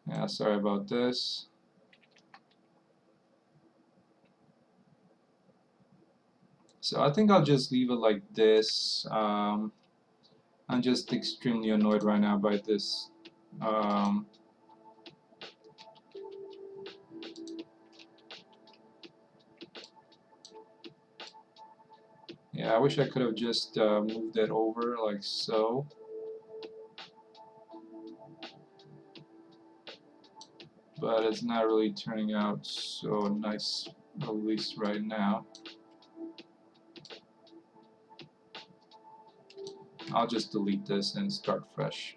Yeah, sorry about this. So I think I'll just leave it like this. I'm just extremely annoyed right now by this. Yeah, I wish I could have just moved that over like so. But it's not really turning out so nice, at least right now. I'll just delete this and start fresh.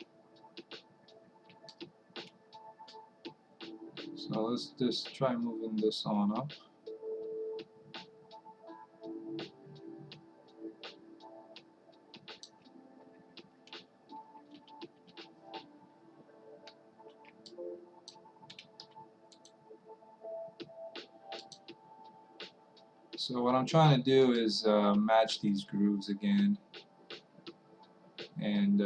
So let's just try moving this on up. So what I'm trying to do is match these grooves again, and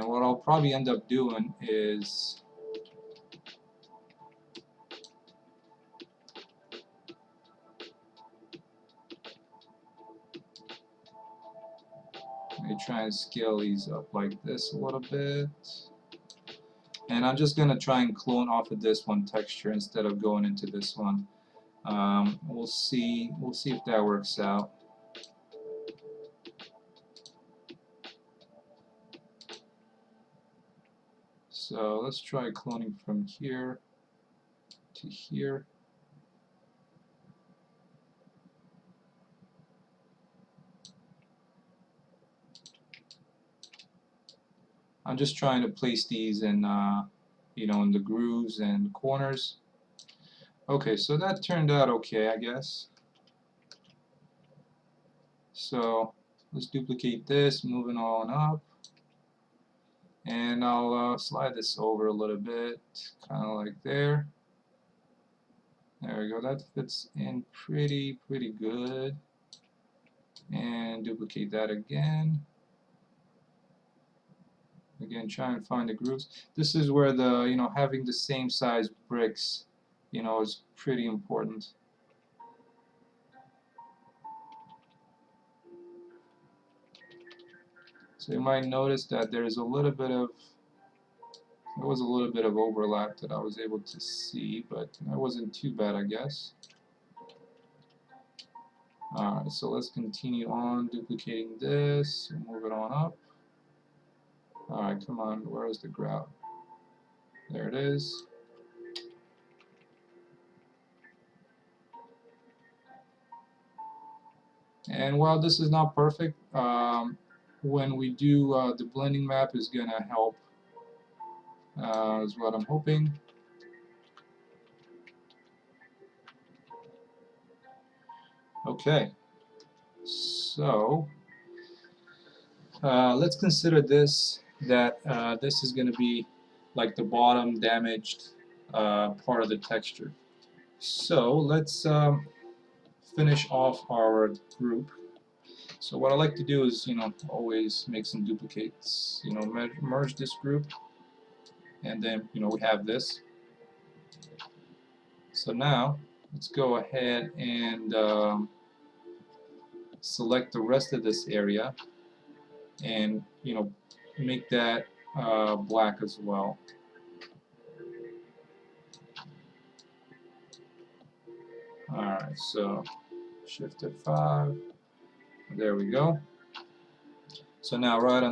what I'll probably end up doing is maybe try and scale these up like this a little bit. And I'm just gonna try and clone off of this one texture instead of going into this one. We'll see if that works out. So let's try cloning from here to here. I'm just trying to place these in, you know, in the grooves and corners. Okay, so that turned out okay, I guess. So let's duplicate this, moving on up, and I'll slide this over a little bit, kind of like there. There we go. That fits in pretty good. And duplicate that again. Again, try and find the grooves. This is where the, you know, having the same size bricks, you know, is pretty important. So you might notice that there's a little bit of, there was a little bit of overlap that I was able to see, but that wasn't too bad, I guess. Alright, so let's continue on duplicating this, move it on up. Alright, come on, where is the grout? There it is. And while this is not perfect, when we do the blending map is going to help, is what I'm hoping. Okay, so let's consider this, that this is going to be like the bottom damaged part of the texture. So let's finish off our group. So what I like to do is, you know, always make some duplicates, you know, merge this group, and then, you know, we have this. So now let's go ahead and select the rest of this area, and, you know, make that black as well. Alright, so Shift F5, there we go. So now right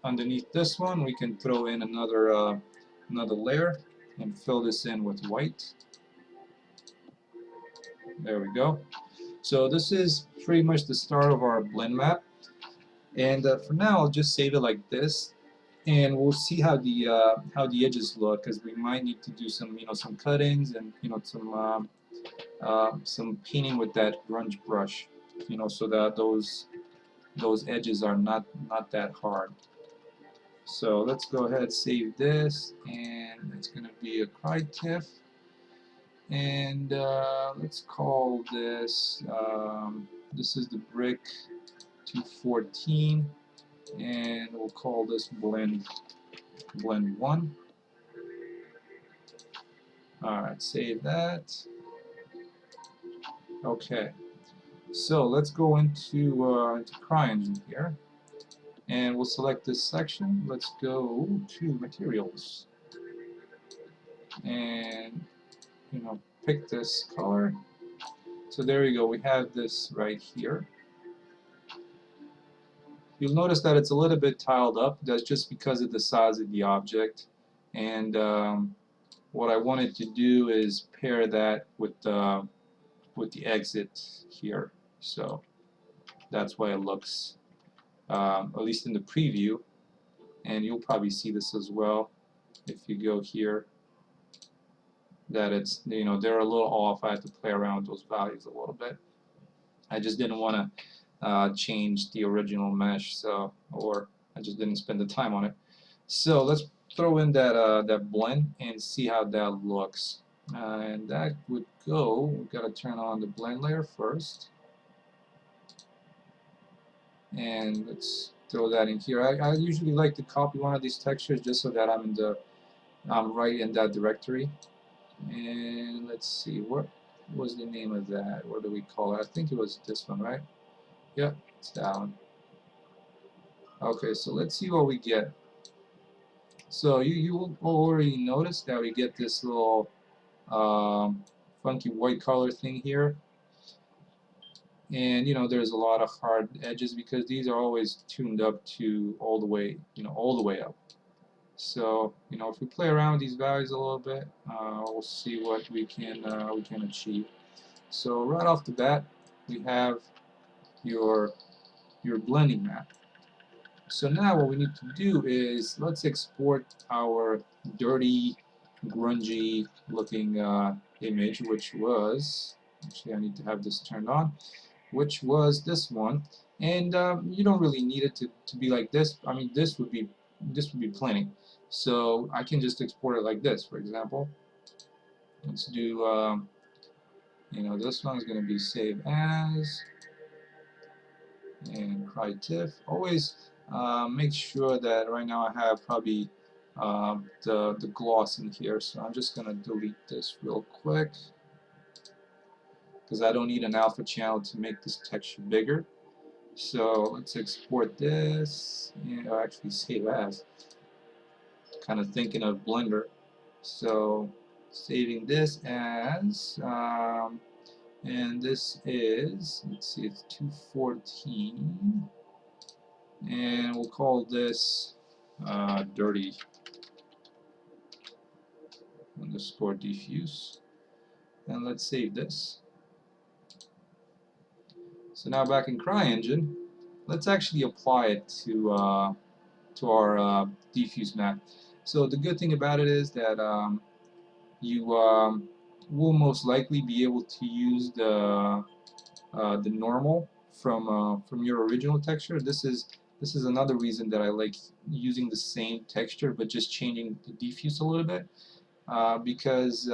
underneath this one we can throw in another layer and fill this in with white. There we go. So this is pretty much the start of our blend map, and for now I'll just save it like this. and we'll see how the edges look, because we might need to do some some cuttings and some painting with that grunge brush, so that those edges are not that hard. So let's go ahead, save this, and it's going to be a Crytiff, and let's call this this is the brick 214, and we'll call this blend 1. Alright, save that. Okay, so let's go into Cryengine here, and we'll select this section. Let's go to materials, and pick this color. So there you go, we have this right here. You'll notice that it's a little bit tiled up. That's just because of the size of the object. And what I wanted to do is pair that with the exit here. So that's why it looks, at least in the preview, and you'll probably see this as well if you go here, that it's, they're a little off. I had to play around with those values a little bit. I just didn't want to change the original mesh, or I just didn't spend the time on it. So let's throw in that blend and see how that looks. And that would go, we've got to turn on the blend layer first. And let's throw that in here. I usually like to copy one of these textures just so that I'm right in that directory. And let's see, what was the name of that? What do we call it? I think it was this one, right? Yep, it's that one. Okay, so let's see what we get. So you already noticed that we get this little funky white color thing here, and there's a lot of hard edges because these are always tuned up to all the way up. So if we play around with these values a little bit, we'll see what we can achieve. So right off the bat, we have your blending map. So now what we need to do is let's export our dirty, grungy looking image, which was, actually I need to have this turned on, which was this one. And you don't really need it to be like this. I mean, this would be plenty. So I can just export it like this, for example. Let's do, this one's going to be save as, and Crytiff. Always make sure that right now I have probably the gloss in here, so I'm just going to delete this real quick because I don't need an alpha channel to make this texture bigger. So let's export this, and actually save as. Kind of thinking of Blender. So saving this as, and this is, let's see, it's 214, and we'll call this dirty underscore diffuse, and let's save this. So now back in Cryengine, let's actually apply it to our diffuse map. So the good thing about it is that you will most likely be able to use the normal from your original texture. This is another reason that I like using the same texture but just changing the diffuse a little bit, because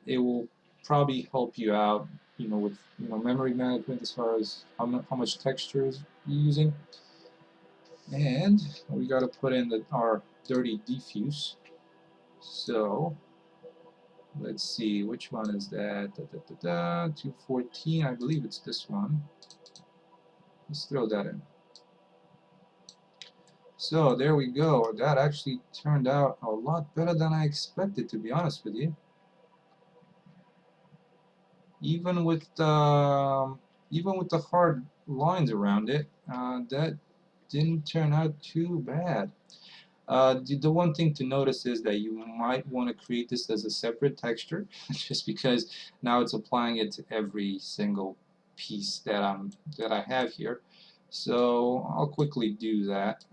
it will probably help you out, with memory management as far as how much textures you're using. And we got to put in our dirty diffuse. So let's see, which one is that? 214, I believe it's this one. Let's throw that in. So there we go. That actually turned out a lot better than I expected, to be honest with you. Even with the hard lines around it, that didn't turn out too bad. The one thing to notice is that you might want to create this as a separate texture, just because now it's applying it to every single piece that I have here. So I'll quickly do that.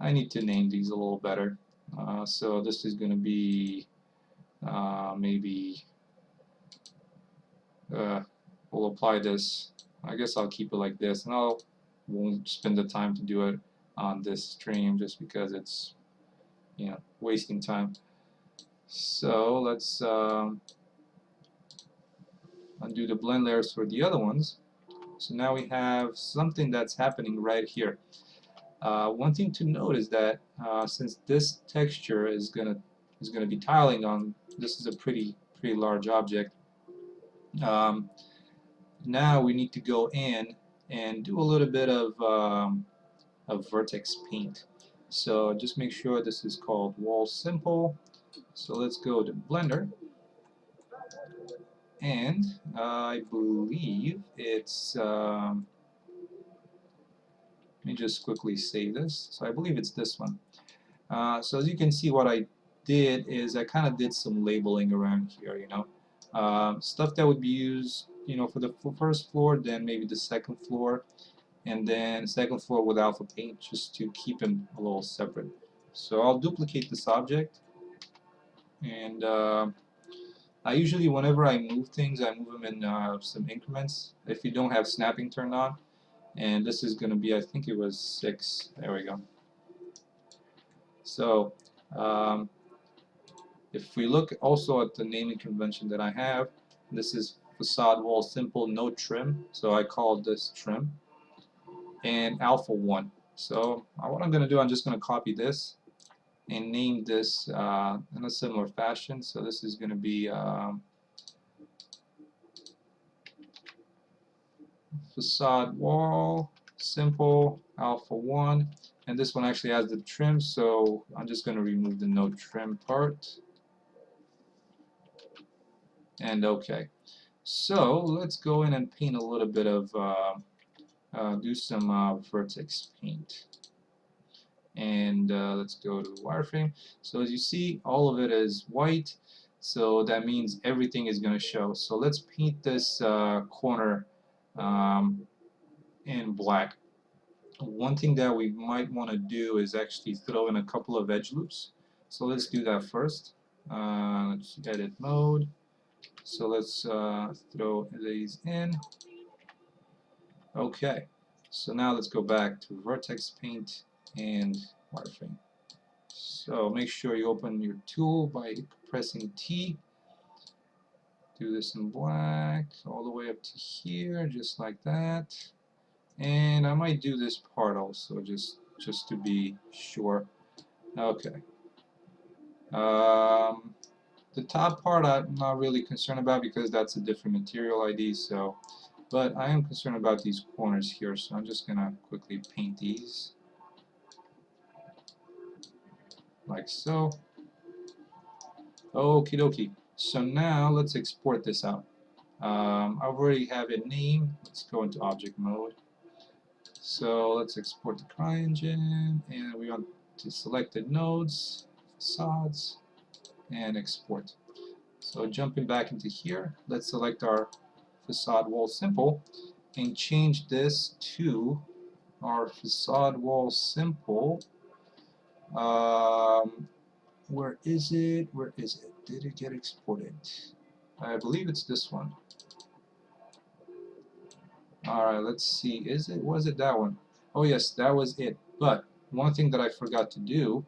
I need to name these a little better. So this is going to be maybe we'll apply this. I guess I'll keep it like this, and I won't spend the time to do it on this stream just because it's wasting time. So let's undo the blend layers for the other ones. So now we have something that's happening right here. One thing to note is that since this texture is gonna be tiling on, this is a pretty large object. Now we need to go in and do a little bit of Vertex paint. So just make sure this is called Wall Simple. So let's go to Blender, and I believe it's let me just quickly save this. So I believe it's this one. So as you can see, what I did is I kind of did some labeling around here, stuff that would be used, for the first floor, then maybe the second floor, and then second floor with alpha paint, just to keep them a little separate. So I'll duplicate this object, and I usually, whenever I move things, I move them in some increments. If you don't have snapping turned on, and this is going to be, I think it was 6. There we go. So if we look also at the naming convention that I have, this is facade wall simple, no trim. So I call this trim, and alpha 1. So what I'm going to do, I'm just going to copy this and name this in a similar fashion. So this is going to be facade wall simple alpha 1, and this one actually has the trim, so I'm just going to remove the no trim part, and okay. So let's go in and paint a little bit of do some vertex paint, and let's go to wireframe. So as you see, all of it is white, so that means everything is going to show. So let's paint this corner in black. One thing that we might want to do is actually throw in a couple of edge loops. So let's do that first. Let's edit mode. So let's throw these in. Okay. So now let's go back to Vertex Paint and Wireframe. So make sure you open your tool by pressing T. Do this in black all the way up to here, just like that. And I might do this part also, just to be sure. Okay. The top part I'm not really concerned about because that's a different material ID. So, but I am concerned about these corners here. So I'm just gonna quickly paint these like so. Okie dokie. So now let's export this out. I already have it named. Let's go into object mode. So let's export the Cryengine, and we want to select the nodes, facades, and export. So jumping back into here, let's select our facade wall simple and change this to our facade wall simple. Where is it? Where is it? Did it get exported? I believe it's this one. Alright, let's see. Was it that one? Oh yes, that was it. But one thing that I forgot to do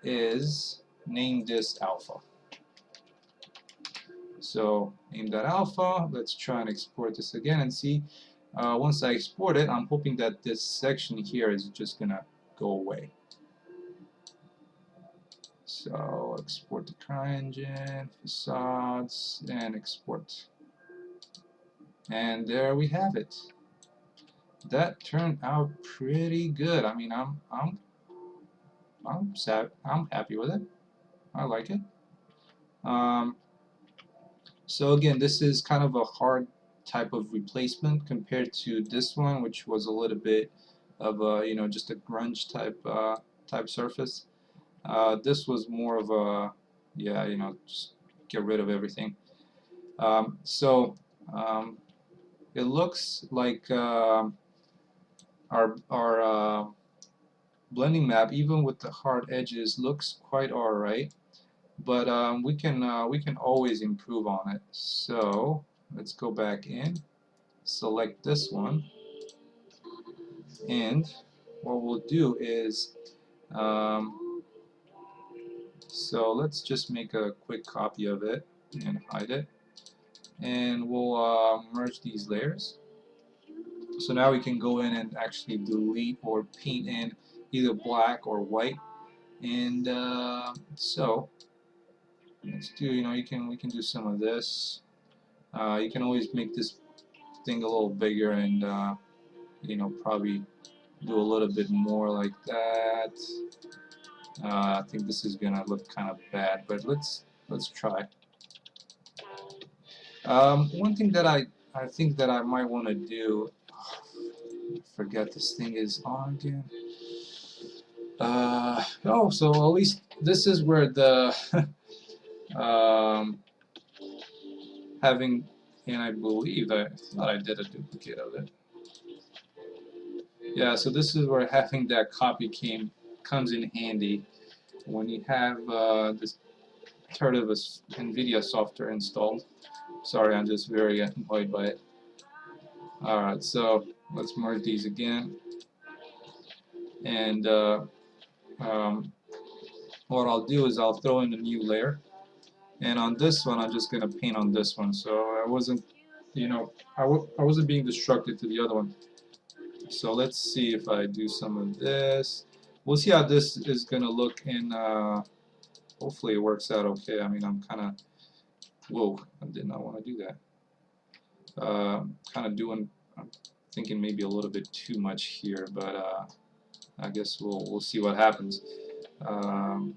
is name this alpha. So name that alpha. Let's try and export this again and see. Once I export it, I'm hoping that this section here is just gonna go away. So export the Cryengine, facades, and export. And there we have it. That turned out pretty good. I mean, I'm happy with it. I like it. So again, this is kind of a hard type of replacement compared to this one, which was a little bit of a just a grunge type surface. This was more of a just get rid of everything. So it looks like our blending map, even with the hard edges, looks quite alright. But we can always improve on it. So let's go back in, select this one, and what we'll do is so let's just make a quick copy of it and hide it, and we'll merge these layers. So now we can go in and actually delete or paint in either black or white. And so let's do, we can do some of this. You can always make this thing a little bigger and probably do a little bit more like that. I think this is gonna look kind of bad, but let's try. One thing that I think that I might want to do. I forget this thing is on again. Oh, so at least this is where the um, having, and I believe I thought I did a duplicate of it. Yeah, so this is where having that copy comes in handy when you have this sort of a NVIDIA software installed. Sorry, I'm just very annoyed by it. Alright, so let's merge these again. And um, what I'll do is I'll throw in a new layer. And on this one, I'm just going to paint on this one. So I wasn't, I wasn't being destructive to the other one. So let's see if I do some of this. We'll see how this is going to look in, hopefully it works out okay. I mean, I'm kind of, whoa, I did not want to do that. Kind of doing, I'm thinking maybe a little bit too much here, but I guess we'll see what happens. I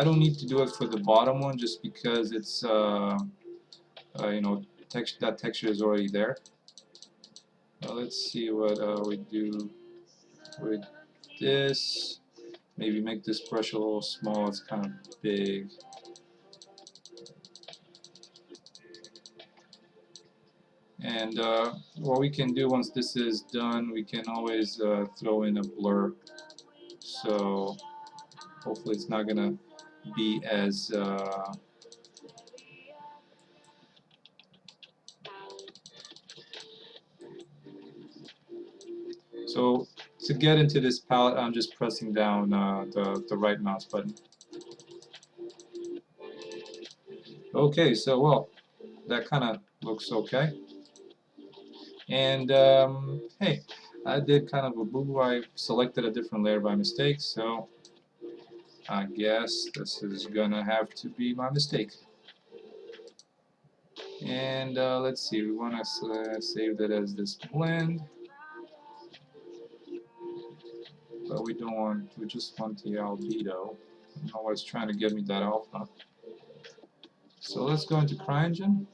don't need to do it for the bottom one just because it's that texture is already there. Let's see what we do with this. Maybe make this brush a little small. It's kind of big. And what we can do once this is done, we can always throw in a blur. So hopefully it's not gonna be as so to get into this palette, I'm just pressing down the right mouse button. Okay, so well, that kind of looks okay. And hey, I did kind of a boo-boo. I selected a different layer by mistake, so I guess this is gonna have to be my mistake. And let's see, we want to save that as this blend, but we don't want, we just want the albedo. I don't know why it's trying to get me that alpha. So let's go into Cryengine,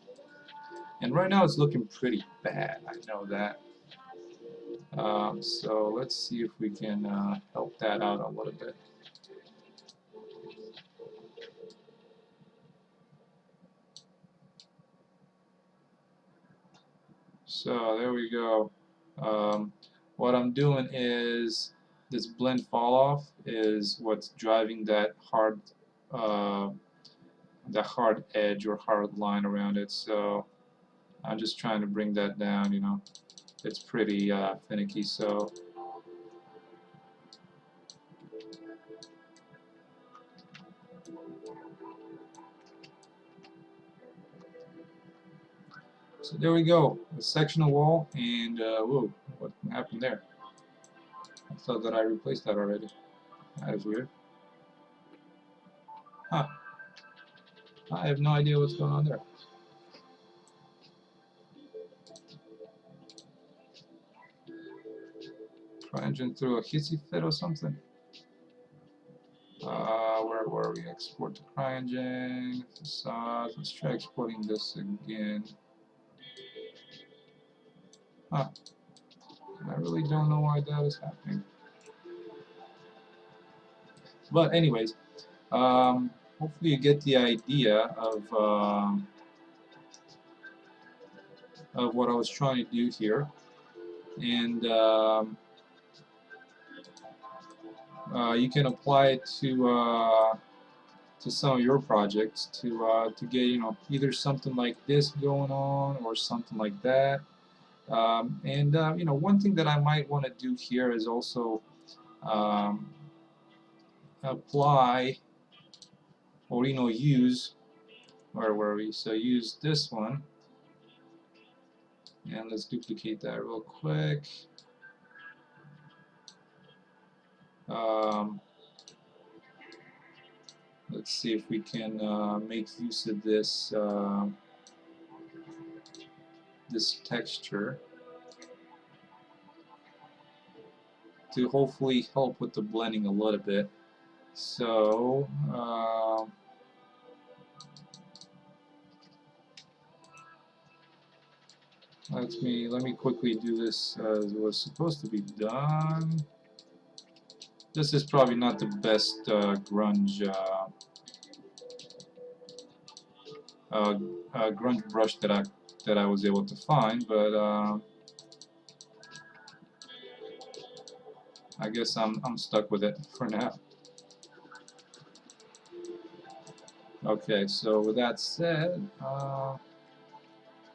and right now it's looking pretty bad, I know that. So let's see if we can help that out a little bit. So there we go. What I'm doing is this blend fall off is what's driving that hard edge or hard line around it. So I'm just trying to bring that down. It's pretty finicky. So there we go, a sectional wall, and whoa, what happened there? I thought that I replaced that already. That is weird. Huh. I have no idea what's going on there. Cryengine threw a hissy fit or something. Where were we? Export to Cryengine, facade. Let's try exporting this again. Huh. I really don't know why that is happening. But anyways, hopefully you get the idea of what I was trying to do here. and you can apply it to some of your projects to get, you know, either something like this going on or something like that. And you know, one thing that I might want to do here is also um, apply, or you know, use, where were we? So use this one, and let's duplicate that real quick. Um, let's see if we can make use of this texture to hopefully help with the blending a little bit. So let me quickly do this as it was supposed to be done. This is probably not the best grunge brush that I was able to find, but I guess I'm stuck with it for now. Okay, so with that said,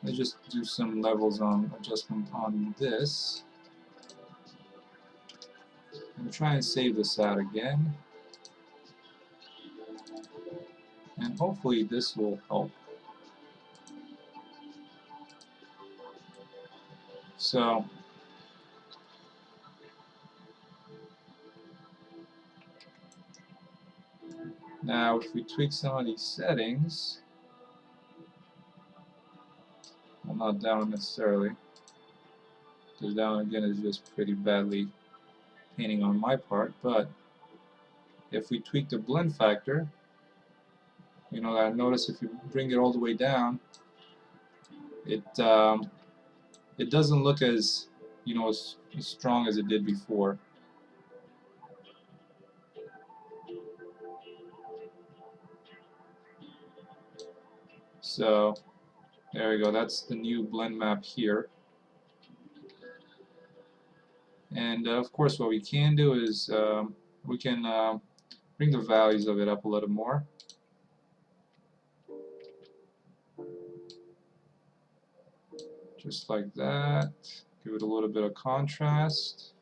let's just do some levels on adjustment on this, and try and save this out again, and hopefully this will help. So now if we tweak some of these settings, well, not down necessarily, because down again is just pretty badly painting on my part, but if we tweak the blend factor, you know, I notice if you bring it all the way down, it doesn't look as, you know, as strong as it did before. So there we go. That's the new blend map here. And of course, what we can do is we can bring the values of it up a little more. Just like that. Give it a little bit of contrast.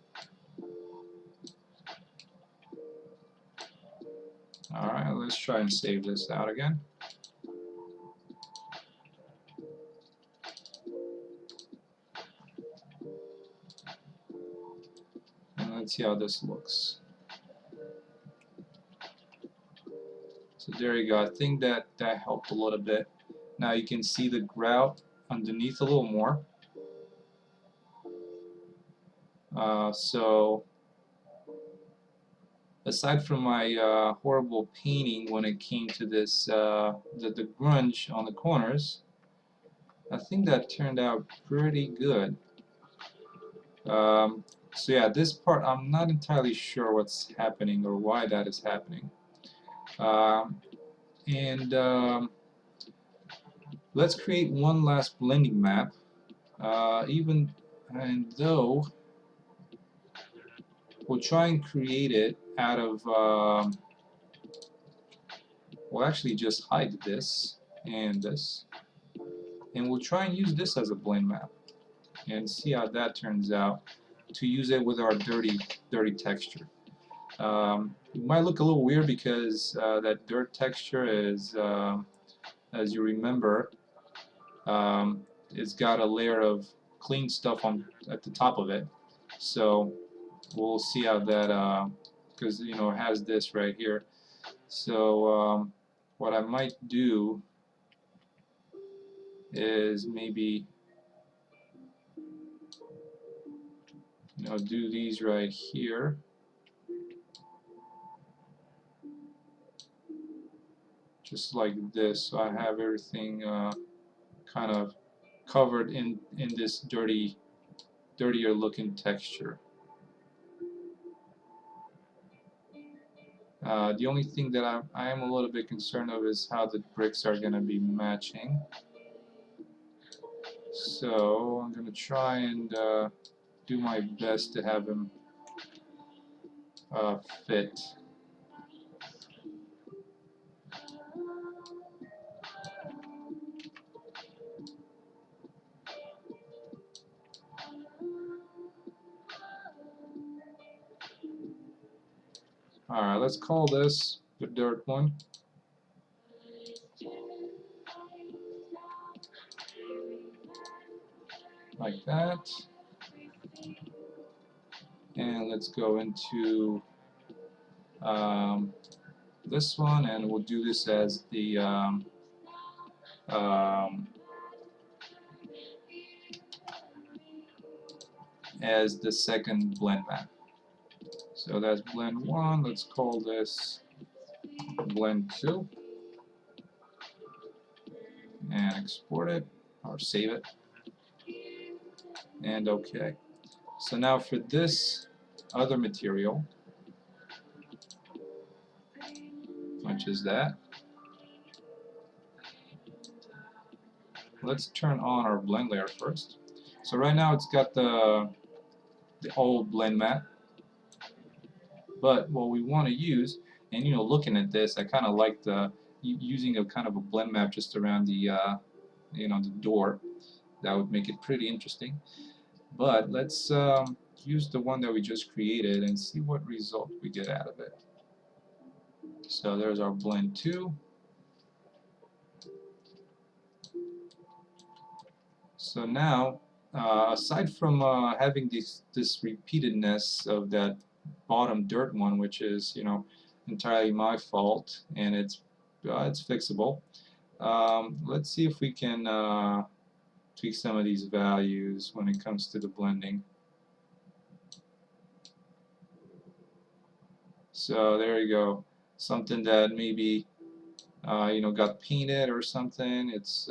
Alright, let's try and save this out again. And let's see how this looks. So there you go. I think that helped a little bit. Now you can see the grout underneath a little more. So aside from my horrible painting when it came to this the grunge on the corners, I think that turned out pretty good. So yeah, this part I'm not entirely sure what's happening or why that is happening. And let's create one last blending map. Even and though we'll try and create it out of we'll actually just hide this and this, and we'll try and use this as a blend map and see how that turns out to use it with our dirty texture. It might look a little weird because that dirt texture is, as you remember, it's got a layer of clean stuff on at the top of it. So we'll see how that, because you know it has this right here. So what I might do is maybe, you know, do these right here. Just like this, so I have everything kind of covered in this dirtier looking texture. The only thing that I am a little bit concerned of is how the bricks are going to be matching. So I'm going to try and do my best to have him fit. Alright, let's call this the dirt one. Like that. And let's go into this one, and we'll do this as the second blend map. So that's blend 1. Let's call this blend 2 and export it or save it. And okay. So now for this other material, which is that, let's turn on our blend layer first. So right now it's got the old blend map, but what we want to use, and looking at this, I kind of like the using a kind of a blend map just around the the door. That would make it pretty interesting. But let's use the one that we just created and see what result we get out of it. So there's our blend 2. So now, aside from having this repeatedness of that bottom dirt one, which is entirely my fault, and it's fixable. Let's see if we can tweak some of these values when it comes to the blending. So there you go. Something that maybe got painted or something. It's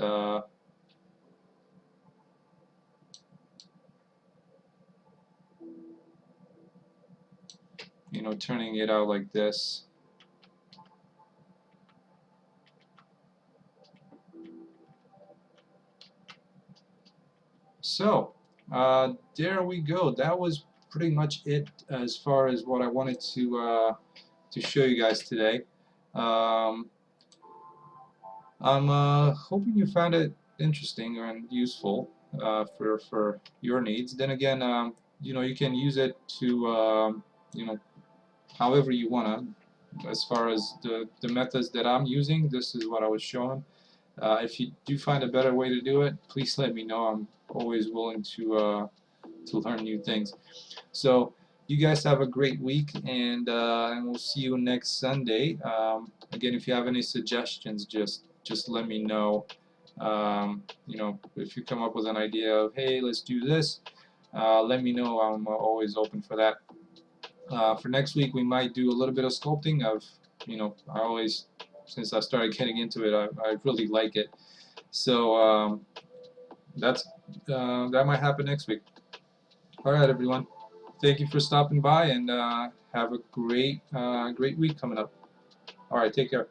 turning it out like this. So there we go. That was pretty much it as far as what I wanted to show you guys today. I'm hoping you found it interesting and useful for your needs. Then again, you can use it to however you wanna. As far as the methods that I'm using, this is what I was showing. If you do find a better way to do it, please let me know. I'm always willing to learn new things. So you guys have a great week, and we'll see you next Sunday. Again, if you have any suggestions, just let me know. If you come up with an idea of, hey, let's do this, let me know. I'm always open for that. For next week, we might do a little bit of sculpting. I always, since I started getting into it, I really like it. So that might happen next week. All right, everyone. Thank you for stopping by, and have a great week coming up. All right, take care.